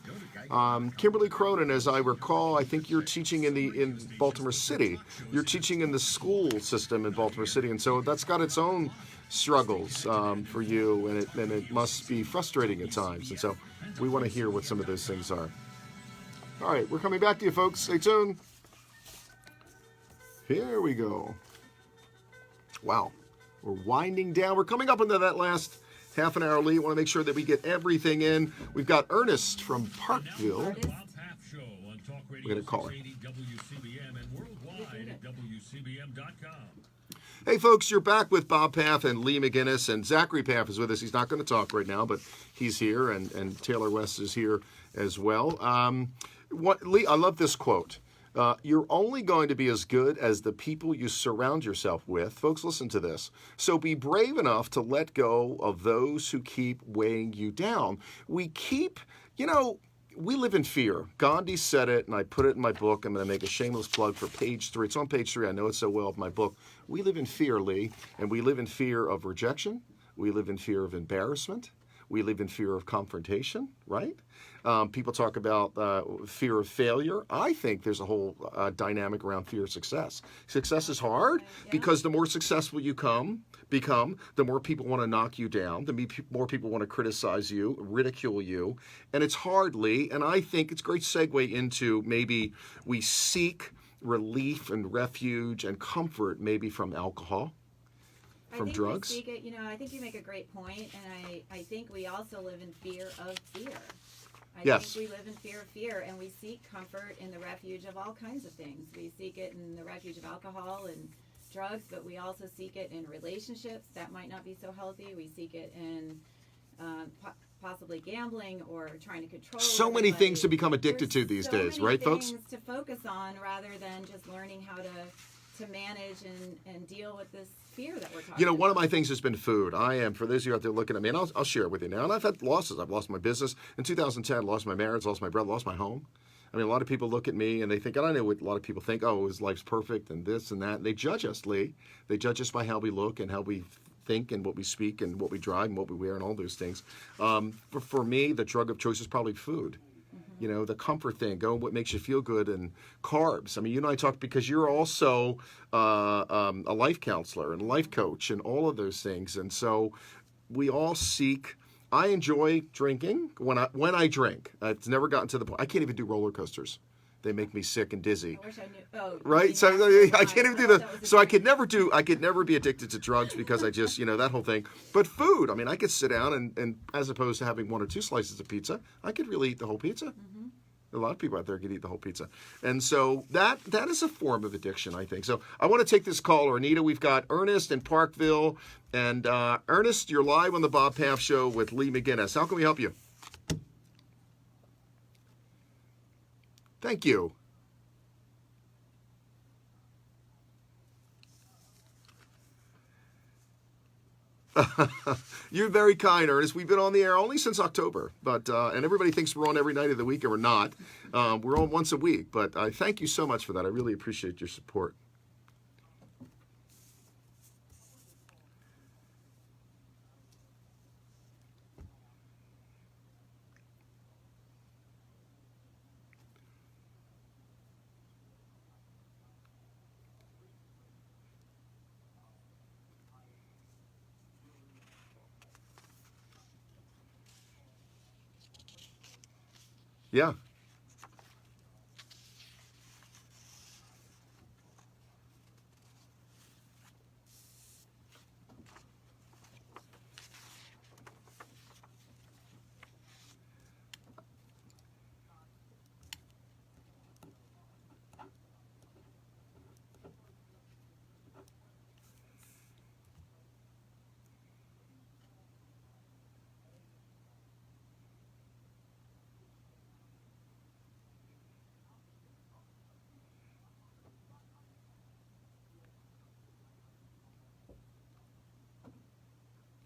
Kimberly Cronin, as I recall, I think you're teaching in Baltimore City. You're teaching in the school system in Baltimore City, and so that's got its own struggles for you, and it must be frustrating at times. And so we want to hear what some of those things are. All right, we're coming back to you, folks. Stay tuned. Here we go. Wow, we're winding down. We're coming up into that last half an hour, Lee. Want to make sure that we get everything in. We've got Ernest from Parkville. Bob Paff Show on Talk Radio We're gonna call her. 680 WCBM and worldwide at WCBM.com. Hey, folks, you're back with Bob Paff and Lee McGinnis, and Zachary Paff is with us. He's not going to talk right now, but he's here, and Taylor West is here as well. Lee, I love this quote. You're only going to be as good as the people you surround yourself with. Folks, listen to this. So be brave enough to let go of those who keep weighing you down. We live in fear. Gandhi said it, and I put it in my book. I'm going to make a shameless plug for page 3. It's on page 3. I know it so well of my book. We live in fear, Lee, and we live in fear of rejection. We live in fear of embarrassment. We live in fear of confrontation, right? People talk about fear of failure. I think there's a whole dynamic around fear of success. Success is hard because the more successful you become, the more people want to knock you down, the more people want to criticize you, ridicule you, and it's hard, Lee. And I think it's a great segue into maybe we seek relief and refuge and comfort maybe from alcohol, from drugs. I think you make a great point, and I think we also live in fear of fear. I Yes. think we live in fear of fear, and we seek comfort in the refuge of all kinds of things. We seek it in the refuge of alcohol and drugs, but we also seek it in relationships that might not be so healthy. We seek it in possibly gambling or trying to control. So many everybody. things to become addicted to these days, right, folks? So many things to focus on rather than just learning how to manage and deal with this fear that we're talking about. One of my things has been food. For those of you out there looking at me, and I'll share it with you now, and I've had losses. I've lost my business. In 2010, I lost my marriage, lost my brother, lost my home. I mean, a lot of people look at me and they think, and I know what a lot of people think, oh, his life's perfect and this and that. And they judge us, Lee. They judge us by how we look and how we think and what we speak and what we drive and what we wear and all those things. For me, the drug of choice is probably food. You know, the comfort thing, go what makes you feel good, and carbs. I mean, you and I talked because you're also a life counselor and life coach and all of those things. And so we all seek. I enjoy drinking when I drink. It's never gotten to the point. I can't even do roller coasters. They make me sick and dizzy. I wish I knew. Oh, Right, so I can't even do the. So I could never be addicted to drugs because I just, that whole thing. But food, I mean, I could sit down and as opposed to having one or two slices of pizza, I could really eat the whole pizza. A lot of people out there could eat the whole pizza, and so that is a form of addiction, I think. So I want to take this caller, Anita. We've got Ernest in Parkville, and Ernest, you're live on the Bob Paff Show with Lee McGinnis. How can we help you? Thank you. You're very kind, Ernest. We've been on the air only since October, but and everybody thinks we're on every night of the week, and we're not. We're on once a week, but I thank you so much for that. I really appreciate your support. Yeah.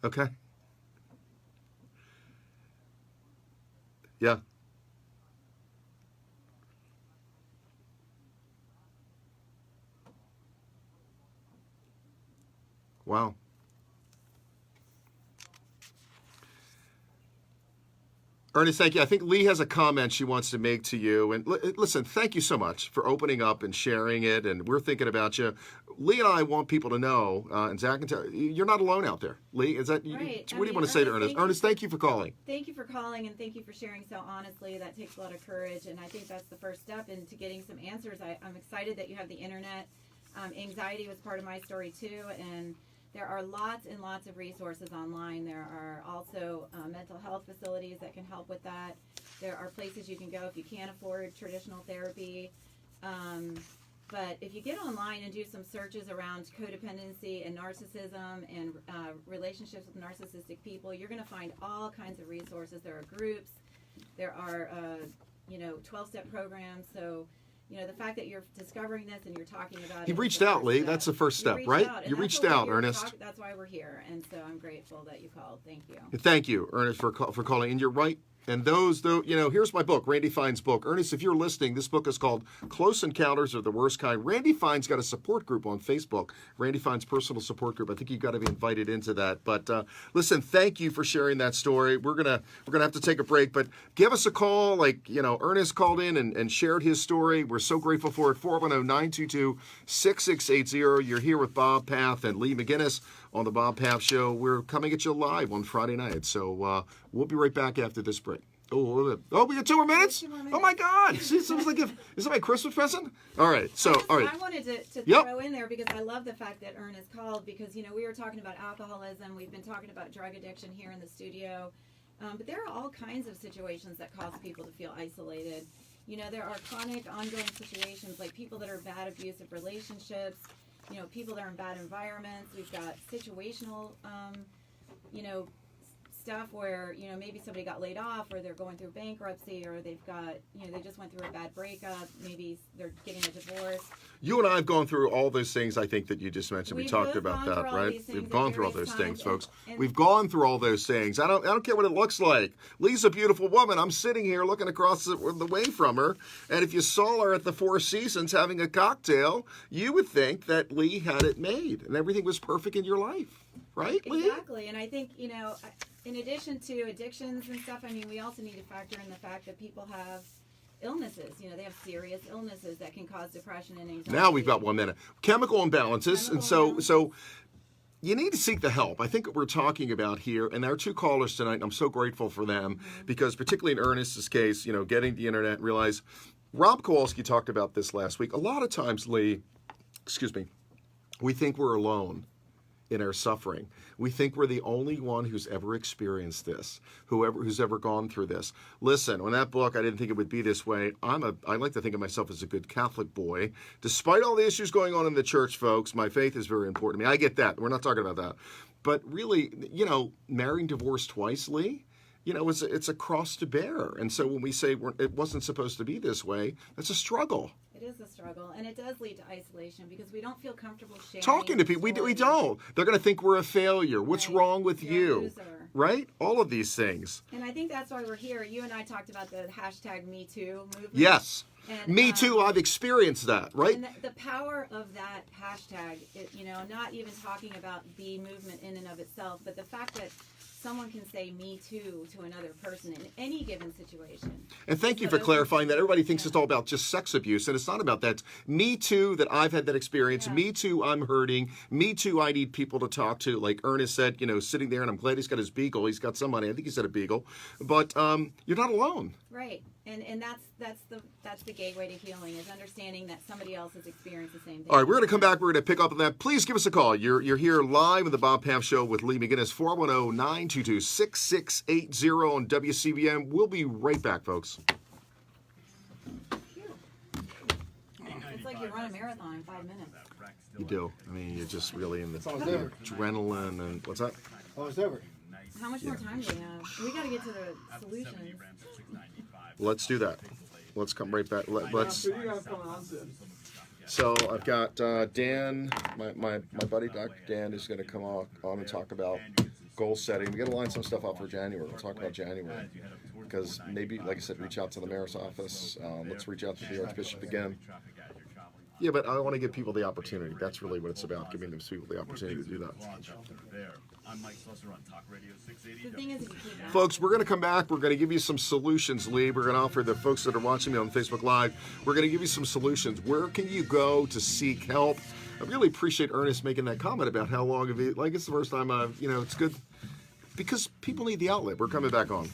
Okay. Yeah. Wow. Ernest, thank you. I think Lee has a comment she wants to make to you. And listen, thank you so much for opening up and sharing it. And we're thinking about you. Lee and I want people to know, and Zach can tell you're not alone out there. Lee, is that Right. what do you want to say to Ernest? Ernest, thank you for calling. Thank you for calling, and thank you for sharing so honestly. That takes a lot of courage, and I think that's the first step into getting some answers. I'm excited that you have the internet. Anxiety was part of my story too, and there are lots and lots of resources online. There are also mental health facilities that can help with that. There are places you can go if you can't afford traditional therapy. But if you get online and do some searches around codependency and narcissism and relationships with narcissistic people, you're going to find all kinds of resources. There are groups. There are, 12-step programs. So, the fact that you're discovering this and you're talking about He it. reached out, Lee. That's the first step, right? You reached out, Ernest. That's why we're here. And so I'm grateful that you called. Thank you. Thank you, Ernest, for calling. And you're right. And those, though, here's my book, Randy Fine's book. Ernest, if you're listening, this book is called Close Encounters of the Worst Kind. Randy Fine's got a support group on Facebook, Randy Fine's personal support group. I think you've got to be invited into that. But listen, thank you for sharing that story. We're gonna have to take a break, but give us a call. Like, Ernest called in and shared his story. We're so grateful for it. 410-922-6680. You're here with Bob Paff and Lee McGinnis on the Bob Paff Show. We're coming at you live on Friday night. So we'll be right back after this break. Oh, we got 2 more minutes? Oh, my God. See, it sounds like is it my Christmas present? All right. All right. I wanted to Yep. throw in there because I love the fact that Ernest called because, we were talking about alcoholism. We've been talking about drug addiction here in the studio. But there are all kinds of situations that cause people to feel isolated. There are chronic, ongoing situations like people that are in bad, abusive relationships, people that are in bad environments. We've got situational, stuff where maybe somebody got laid off or they're going through bankruptcy or they've got they just went through a bad breakup, maybe they're getting a divorce. You and I have gone through all those things I think that you just mentioned. We talked about that, right? We've gone through all those things, folks. We've gone through all those things. I don't care what it looks like. Lee's a beautiful woman. I'm sitting here looking across the way from her, and if you saw her at the Four Seasons having a cocktail, you would think that Lee had it made and everything was perfect in your life, right, Lee? Exactly, and I think in addition to addictions and stuff, we also need to factor in the fact that people have illnesses. You know, they have serious illnesses that can cause depression and anxiety. Now we've got 1 minute. Chemical imbalances, and Chemical so you need to seek the help. I think what we're talking about here, and our two callers tonight, and I'm so grateful for them, because particularly in Ernest's case, you know, getting the internet and realize, Rob Kowalski talked about this last week. A lot of times, Lee, we think we're alone in our suffering. We think we're the only one who's ever experienced this, who's ever gone through this. Listen, on that book, I didn't think it would be this way. I like to think of myself as a good Catholic boy. Despite all the issues going on in the church, folks, my faith is very important to me. I get that. We're not talking about that. But really, you know, marrying, divorced twice, Lee, you know, it's a cross to bear. And so when we say it wasn't supposed to be this way, that's a struggle. It is a struggle, and it does lead to isolation because we don't feel comfortable sharing. Talking to people, we don't. They're going to think we're a failure. What's Right. wrong with You're a you? loser. Right? All of these things. And I think that's why we're here. You and I talked about the hashtag Me Too movement. Yes. And, Me too. I've experienced that, right? And the power of that hashtag, you know, not even talking about the movement in and of itself, but the fact that someone can say "me too" to another person in any given situation. And thank you So for those- clarifying that. Everybody thinks Yeah. it's all about just sex abuse, and it's not about that. Me too, that I've had that experience. Yeah. Me too, I'm hurting. Me too, I need people to talk to. Like Ernest said, you know, sitting there, and I'm glad he's got his beagle. He's got some money. I think he said a beagle. But you're not alone. Right, and that's the gateway to healing, is understanding that somebody else has experienced the same thing. All right, we're going to come back. We're going to pick up on that. Please give us a call. You're here live in the Bob Paff Show with Lee McGinnis, 410-922-6680 on WCBM. We'll be right back, folks. It's like you run a marathon in 5 minutes. You do. I mean, you're just really in the almost over. adrenaline and what's that? Almost over. How much more time do we have? We got to get to the solutions. Let's do that. Let's come right back. Let's. Who do you have coming on soon? So I've got Dan, my buddy Dr. Dan is going to come on and talk about goal setting. We got to line some stuff up for January. We'll talk about January because maybe, like I said, reach out to the mayor's office. Let's reach out to the Archbishop again. Yeah, but I want to give people the opportunity. That's really what it's about, giving those people the opportunity to do that. The thing is, if you keep asking, Folks, we're going to come back. We're going to give you some solutions, Lee. We're going to offer the folks that are watching me on Facebook Live, we're going to give you some solutions. Where can you go to seek help? I really appreciate Ernest making that comment about how long of it, like it's the first time it's good because people need the outlet. We're coming back on.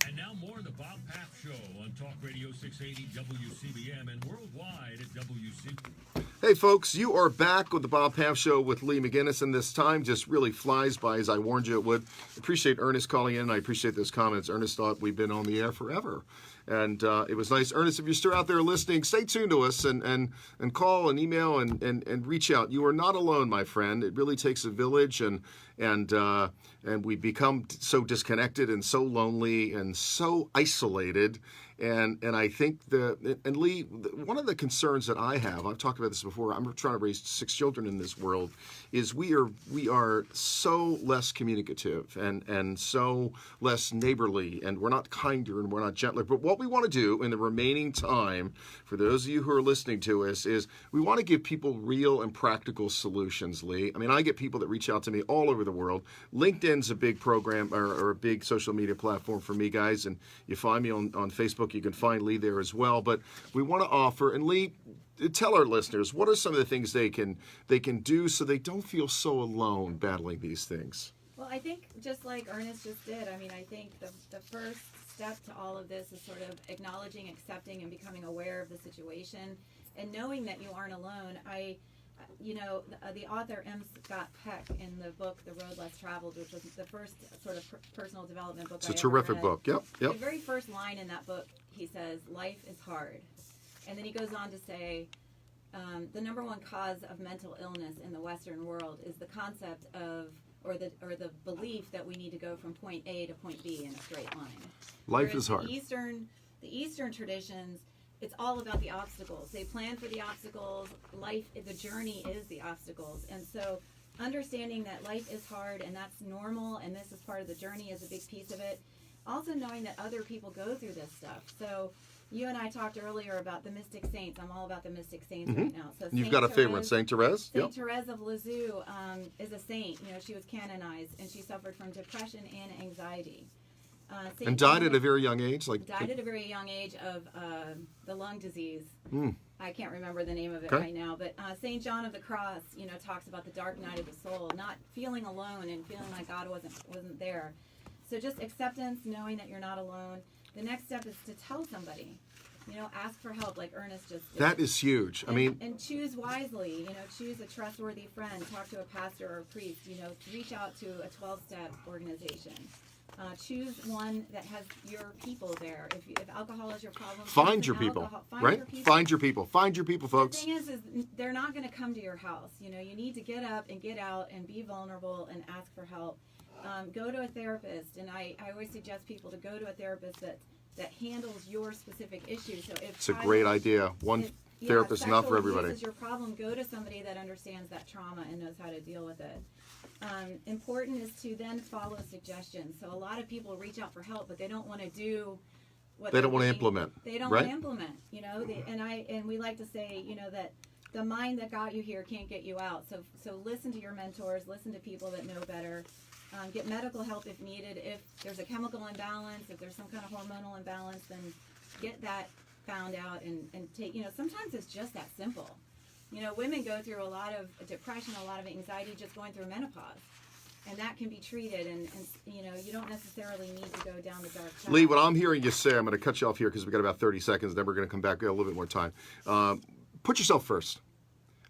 And now more of the Bob Paff Show on Talk Radio 680 WCBM and worldwide at WCBM. Hey, folks, you are back with the Bob Paff Show with Lee McGinnis, and this time just really flies by, as I warned you it would. Appreciate Ernest calling in. I appreciate those comments. Ernest thought we've been on the air forever, and it was nice. Ernest, if you're still out there listening, stay tuned to us and call and email and reach out. You are not alone, my friend. It really takes a village, and we become so disconnected and so lonely and so isolated. And I think and Lee, one of the concerns that I have, I've talked about this before, I'm trying to raise 6 children in this world, is we are so less communicative and so less neighborly, and we're not kinder and we're not gentler. But what we want to do in the remaining time, for those of you who are listening to us, is we want to give people real and practical solutions, Lee. I mean, I get people that reach out to me all over the world. LinkedIn's a big program or a big social media platform for me, guys, and you find me on Facebook. You can find Lee there as well. But we want to offer, and Lee, tell our listeners, what are some of the things they can do so they don't feel so alone battling these things? well, I think just like Ernest just did, I mean, I think the first step to all of this is sort of acknowledging, accepting, and becoming aware of the situation, and knowing that you aren't alone. The author M. Scott Peck, in the book The Road Less Traveled, which was the first sort of personal development book It's a I ever terrific read. book. Yep. The very first line in that book, he says, "Life is hard," and then he goes on to say, the number one cause of mental illness in the Western world is the concept of, or the belief that we need to go from point A to point B in a straight line. Life Whereas is hard. The Eastern traditions, it's all about the obstacles. They plan for the obstacles. The journey is the obstacles. And so understanding that life is hard and that's normal and this is part of the journey is a big piece of it. Also knowing that other people go through this stuff. So you and I talked earlier about the mystic saints. I'm all about the mystic saints right now. So You've Saint got a favorite, Therese- Saint Therese? Saint Yep. Therese of Lisieux is a saint. You know, she was canonized and she suffered from depression and anxiety. St. And died John at a very young age, like died at a very young age of the lung disease. I can't remember the name of it Okay. right now, but St. John of the Cross, talks about the dark night of the soul, not feeling alone and feeling like God wasn't there. So just acceptance, knowing that you're not alone. The next step is to tell somebody. Ask for help, like Ernest just did. that is huge. I mean, and choose wisely. Choose a trustworthy friend. Talk to a pastor or a priest. Reach out to a 12-step organization. Choose one that has your people there. If alcohol is your problem, find choose your an people, alcohol- right? Your people. Find your people. Find your people, folks. The thing is they're not going to come to your house. You need to get up and get out and be vulnerable and ask for help. Go to a therapist, and I always suggest people to go to a therapist that handles your specific issue. So if It's a great idea. One therapist is not for sexual everybody. abuse is your problem, go to somebody that understands that trauma and knows how to deal with it. Important is to then follow suggestions. So a lot of people reach out for help, but they don't want to do what They don't they're want to being- implement. They don't right? want to implement. And we like to say, that the mind that got you here can't get you out. So listen to your mentors, listen to people that know better. Get medical help if needed. If there's a chemical imbalance, if there's some kind of hormonal imbalance, then get that found out and take. Sometimes it's just that simple. Women go through a lot of depression, a lot of anxiety just going through menopause, and that can be treated. And you don't necessarily need to go down the dark path. Lee, what I'm hearing you say, I'm going to cut you off here because we got about 30 seconds. Then we're going to come back. We got a little bit more time. Put yourself first.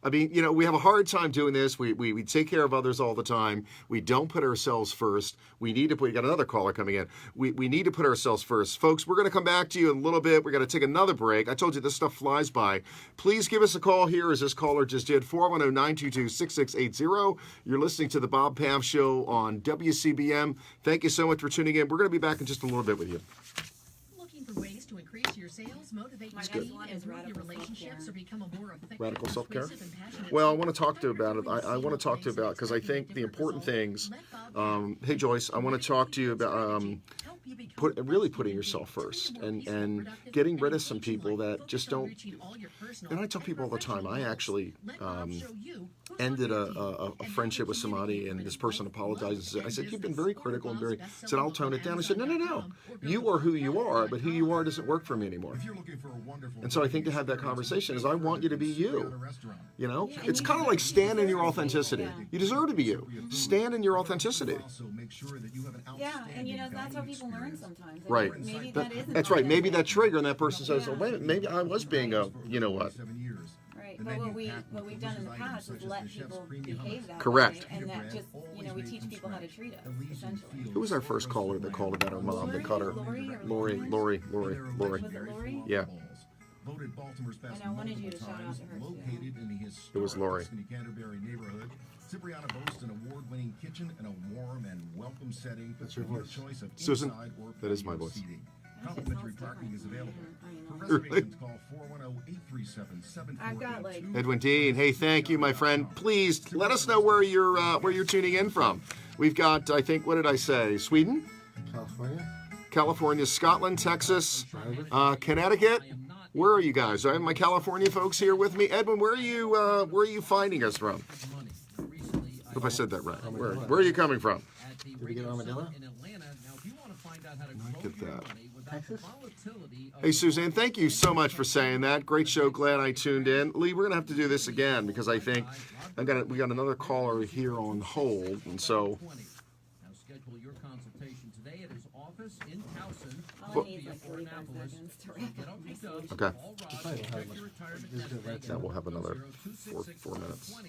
I mean, we have a hard time doing this. We take care of others all the time. We don't put ourselves first. We need to put, you got another caller coming in. We need to put ourselves first. Folks, we're going to come back to you in a little bit. We're going to take another break. I told you this stuff flies by. Please give us a call here as this caller just did, 410-922-6680. You're listening to the Bob Paff Show on WCBM. Thank you so much for tuning in. We're going to be back in just a little bit with you. Looking for ways to increase your sales, motivate your My team, next one is improve your radical relationships, self-care. or become a more effective, Radical self-care? persuasive, and passionate Well, I speaker? want to talk to you about it. I want to talk to you about, because I think the important things, hey Joyce, I want to talk to you about really putting yourself first and getting rid of some people that just don't. And I tell people all the time, I actually ended a friendship with somebody, and this person apologized. I said, you've been very critical and very, said, I'll tone it down. I said, no. You are who you are, but who you are doesn't work for me anymore. And so I think to have that conversation is I want you to be you. It's kind of like stand in your authenticity. You deserve to be you. Stand in your authenticity. Yeah, and that's how people learn sometimes. Right. Maybe that isn't That's right. Maybe authentic. that trigger, and that person says, Yeah. oh, wait, maybe I was being a, you know what. Right, but what we've done in the past is let people behave that Correct. way, and that just we teach people how to treat us essentially. Who was our first caller that called about her mom that cut her? Lori. Lori. Was it Lori? Yeah. And I wanted you to shout out to her too. It was Lori. Cipriana boasts an award-winning kitchen and a warm and welcome setting. That's your voice. Choice of Susan, inside or that is my patio voice. seating. That just Complimentary sounds parking is different. available. For Really? reservations, call 410-837-7482. I've got, like- Edwin Dean, hey, thank you, my friend. Please let us know where you're tuning in from. We've got, I think, what did I say? Sweden, California, Scotland, Texas, Connecticut. Where are you guys? I have my California folks here with me. Edwin, where are you finding us from? Hope I said that right. Where are you coming from? Did we get armadillo? Get that. Texas? Hey, Suzanne, thank you so much for saying that. Great show. Glad I tuned in. Lee, we're gonna have to do this again because I think we got another caller here on hold, and so. Now schedule your consultation today at his office in Towson. All I need is like 45 seconds to wrap up my speech. Okay. Probably don't have much. This is good right Yeah, we'll have another four minutes. Or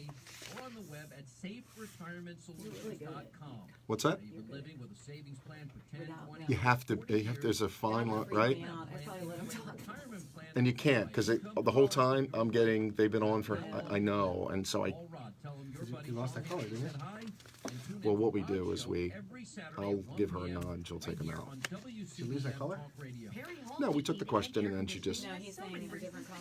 on the web at saferetirementsolutions.com. What's that? You've been living with a savings plan for 10, 20 You have to. There's a fine line, right? I probably let him talk. retirement plan. And you can't because the whole time they've been on for. I know, and so I. All Rod, tell him your buddy You lost that caller, didn't you? said hi, and tune in Well, what to we Rod do is Show we. every Saturday I'll at 1 give her a p.m. nod, and she'll take right them here out. on you lose that WCBM color? Talk Radio. No, we took the question and then she just. No, he's saying it's a different color.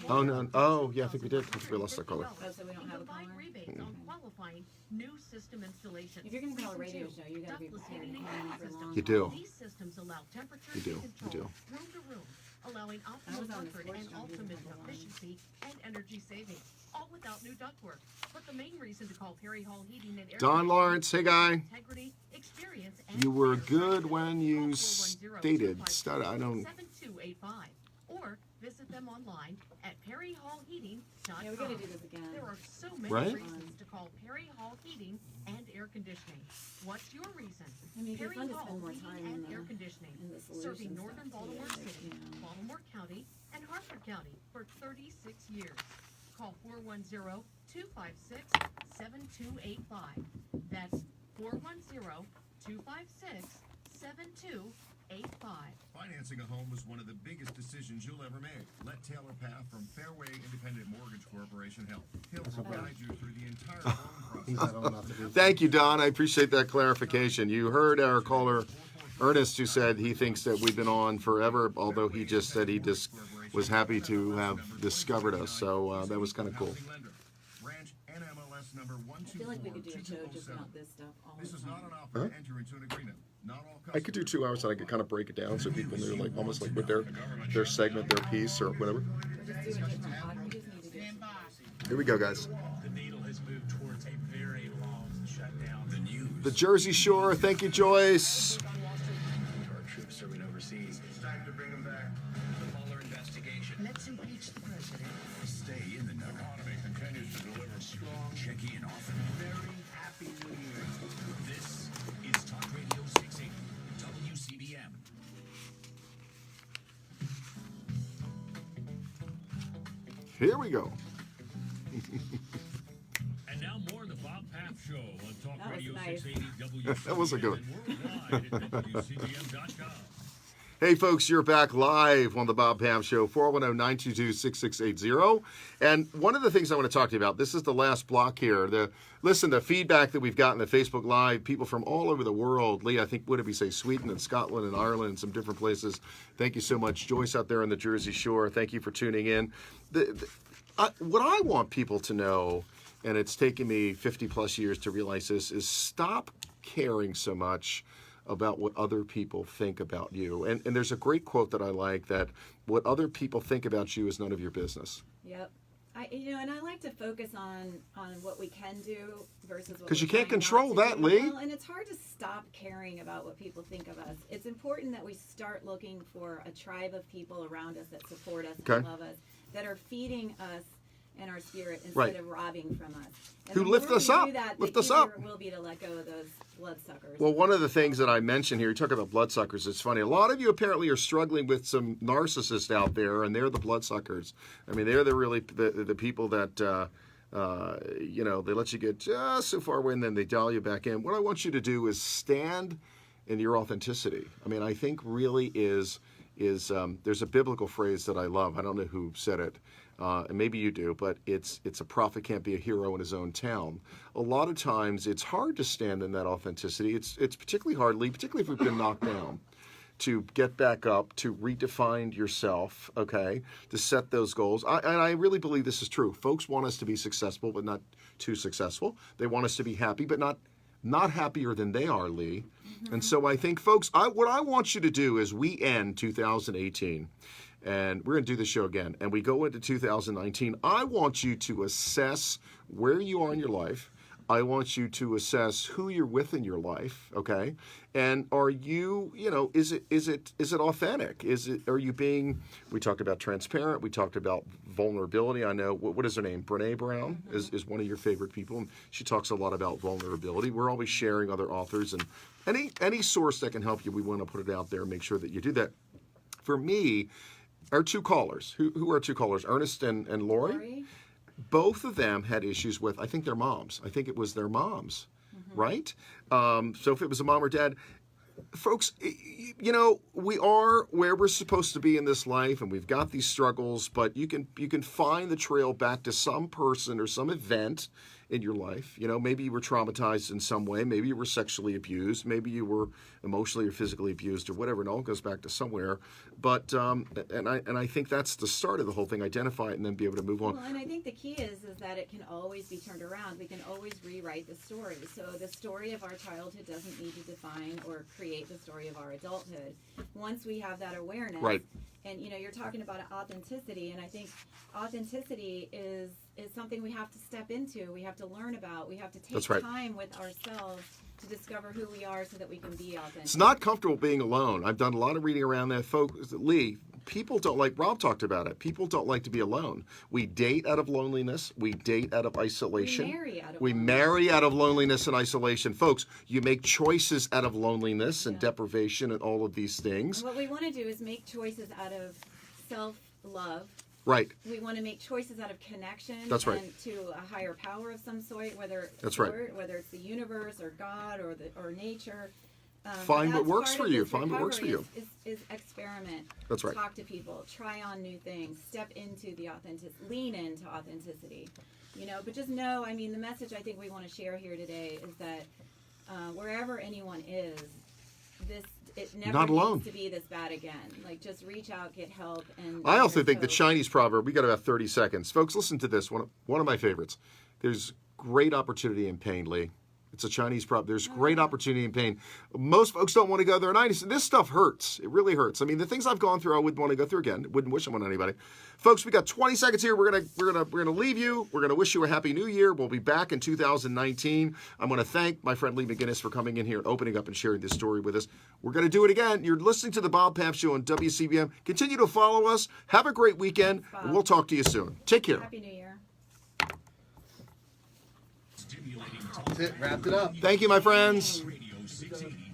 Oh no! Oh yeah, I think we did. I think we lost that caller. Oh, so we don't have a Combined caller? rebates on qualifying new system installations. If you're gonna call a Reason radio two, show, you gotta be ductless prepared heating to and hang for systems. long. You do. These systems allow temperature You do. control You do. room to room, allowing I optimal was on the comfort sports and show ultimate before long. efficiency and energy savings, all without new ductwork. But the main reason to call Perry Hall Heating and Air Don Lawrence, hey guy. integrity, experience, and You were good when you stated. I don't. 7285 or visit them online at perryhallheating.com. Yeah, we gotta do this again. There are so many Right? reasons to call Perry Hall Heating and Air Conditioning. What's your reason? I mean, it'd be Perry fun to Hall spend more Heating time in and the Air Conditioning, in the solution serving stuff, northern too, Baltimore like, City, you know. Baltimore County, and Harford County for 36 years. Call 410-256-7285. That's 410-256-7285. Financing a home was one of the biggest decisions you'll ever make. Let Taylor Paff from Fairway Independent Mortgage Corporation help. He'll guide you through the entire loan process. Thank you, Don. I appreciate that clarification. You heard our caller, Ernest, who said he thinks that we've been on forever, although he just said he just was happy to have discovered us. So that was kind of cool. Branch NMLS number I feel like we could do a show just 1242207. about this stuff all This the is time. not an offer to enter into an agreement. Not all I could do 2 hours and I could kind of break it down so people knew, like, almost like with their segment, their piece, or whatever. We're just doing different pod. We just need to do it. Here we go, guys. The needle has moved towards a very long shutdown. The news. The Jersey Shore. Thank you, Joyce. Our troops serving overseas. It's time to bring them back. The Mueller investigation. Let's impeach the president. Stay in the know. Economy continues to deliver strong. Check in often. Very happy New Year. This is Talk Radio 680 WCBM. Here we go. And now more of the Bob Paff Show on Talk That was Radio nice. 680 WCBM. That was a good and worldwide at WCBM.com. Hey, folks, you're back live on the Bob Pam Show, 410-922-6680. And one of the things I want to talk to you about, this is the last block here. The feedback that we've gotten at Facebook Live, people from all over the world. Lee, I think, what did we say, Sweden and Scotland and Ireland and some different places. Thank you so much. Joyce out there on the Jersey Shore, thank you for tuning in. What I want people to know, and it's taken me 50-plus years to realize this, is stop caring so much about what other people think about you. And there's a great quote that I like, that what other people think about you is none of your business. Yep. And I like to focus on what we can do versus what 'Cause you we're can't trying control not to that, do. Lee. Well, and it's hard to stop caring about what people think of us. It's important that we start looking for a tribe of people around us that support us Okay. and love us, that are feeding us and our spirit instead Right. of robbing from us. And Who the lift more us we up, do that, lift the us up. easier it will be to let go of those bloodsuckers. Well, one of the things that I mentioned here, you talk about bloodsuckers, it's funny. A lot of you apparently are struggling with some narcissists out there, and they're the bloodsuckers. I mean, they're the people that, they let you get just so far away, and then they dial you back in. What I want you to do is stand in your authenticity. I mean, I think really is there's a biblical phrase that I love. I don't know who said it. And maybe you do, but it's a prophet can't be a hero in his own town. A lot of times it's hard to stand in that authenticity. It's particularly hard, Lee, particularly if we've been knocked down, to get back up, to redefine yourself, okay, to set those goals. And I really believe this is true. Folks want us to be successful, but not too successful. They want us to be happy, but not happier than they are, Lee. And so I think, folks, what I want you to do is we end 2018, and we're going to do the show again, and we go into 2019. I want you to assess where you are in your life. I want you to assess who you're with in your life, okay? And are you, is it authentic? Are you being, we talked about transparent, we talked about vulnerability. I know, what is her name? Brene Brown is one of your favorite people, and she talks a lot about vulnerability. We're always sharing other authors, and any source that can help you, we want to put it out there and make sure that you do that. For me, our two callers, who are two callers, Ernest and Lori? Both of them had issues with, I think, their moms. I think it was their moms, right? So if it was a mom or dad, folks, we are where we're supposed to be in this life, and we've got these struggles, but you can find the trail back to some person or some event in your life. Maybe you were traumatized in some way. Maybe you were sexually abused. Maybe you were emotionally or physically abused or whatever. It all goes back to somewhere. But and I think that's the start of the whole thing. Identify it and then be able to move on. Well, and I think the key is that it can always be turned around. We can always rewrite the story. So the story of our childhood doesn't need to define or create the story of our adulthood. Once we have that awareness, Right. And you're talking about authenticity, and I think authenticity is something we have to step into. We have to learn about. We have to take That's right. time with ourselves to discover who we are so that we can be authentic. It's not comfortable being alone. I've done a lot of reading around that. Folks, Lee, people don't like, Rob talked about it, people don't like to be alone. We date out of loneliness. We date out of isolation. We marry out of We loneliness. marry out of loneliness and isolation. Folks, you make choices out of loneliness and Yeah. deprivation and all of these things. What we want to do is make choices out of self-love. Right. We want to make choices out of connection. That's right. And to a higher power of some sort, whether That's right. whether it's the universe or God or nature. Find what that's works part for of you. this Find what works for recovery you. Is experiment. That's right. Talk to people. Try on new things. Step into the authentic. Lean into authenticity. You know, but just know. I mean, the message I think we want to share here today is that wherever anyone is, it never Not alone. needs to be this bad again. Like, just reach out, get help, and I also there's think the hope. Chinese proverb, we got about 30 seconds. Folks, listen to this. One of my favorites. There's great opportunity in pain, Lee. It's a Chinese proverb. There's great opportunity in pain. Most folks don't want to go there. And this stuff hurts. It really hurts. I mean, the things I've gone through, I wouldn't want to go through again. Wouldn't wish them on anybody. Folks, we got 20 seconds here. We're gonna leave you. We're gonna wish you a happy new year. We'll be back in 2019. I'm gonna thank my friend Lee McGinnis for coming in here and opening up and sharing this story with us. We're gonna do it again. You're listening to the Bob Paff Show on WCBM. Continue to follow us. Have a great weekend, and we'll talk to you soon. Take care. Happy New Year. Stimulating That's it. Wrapped it up. Thank you, my friends. Radio 680.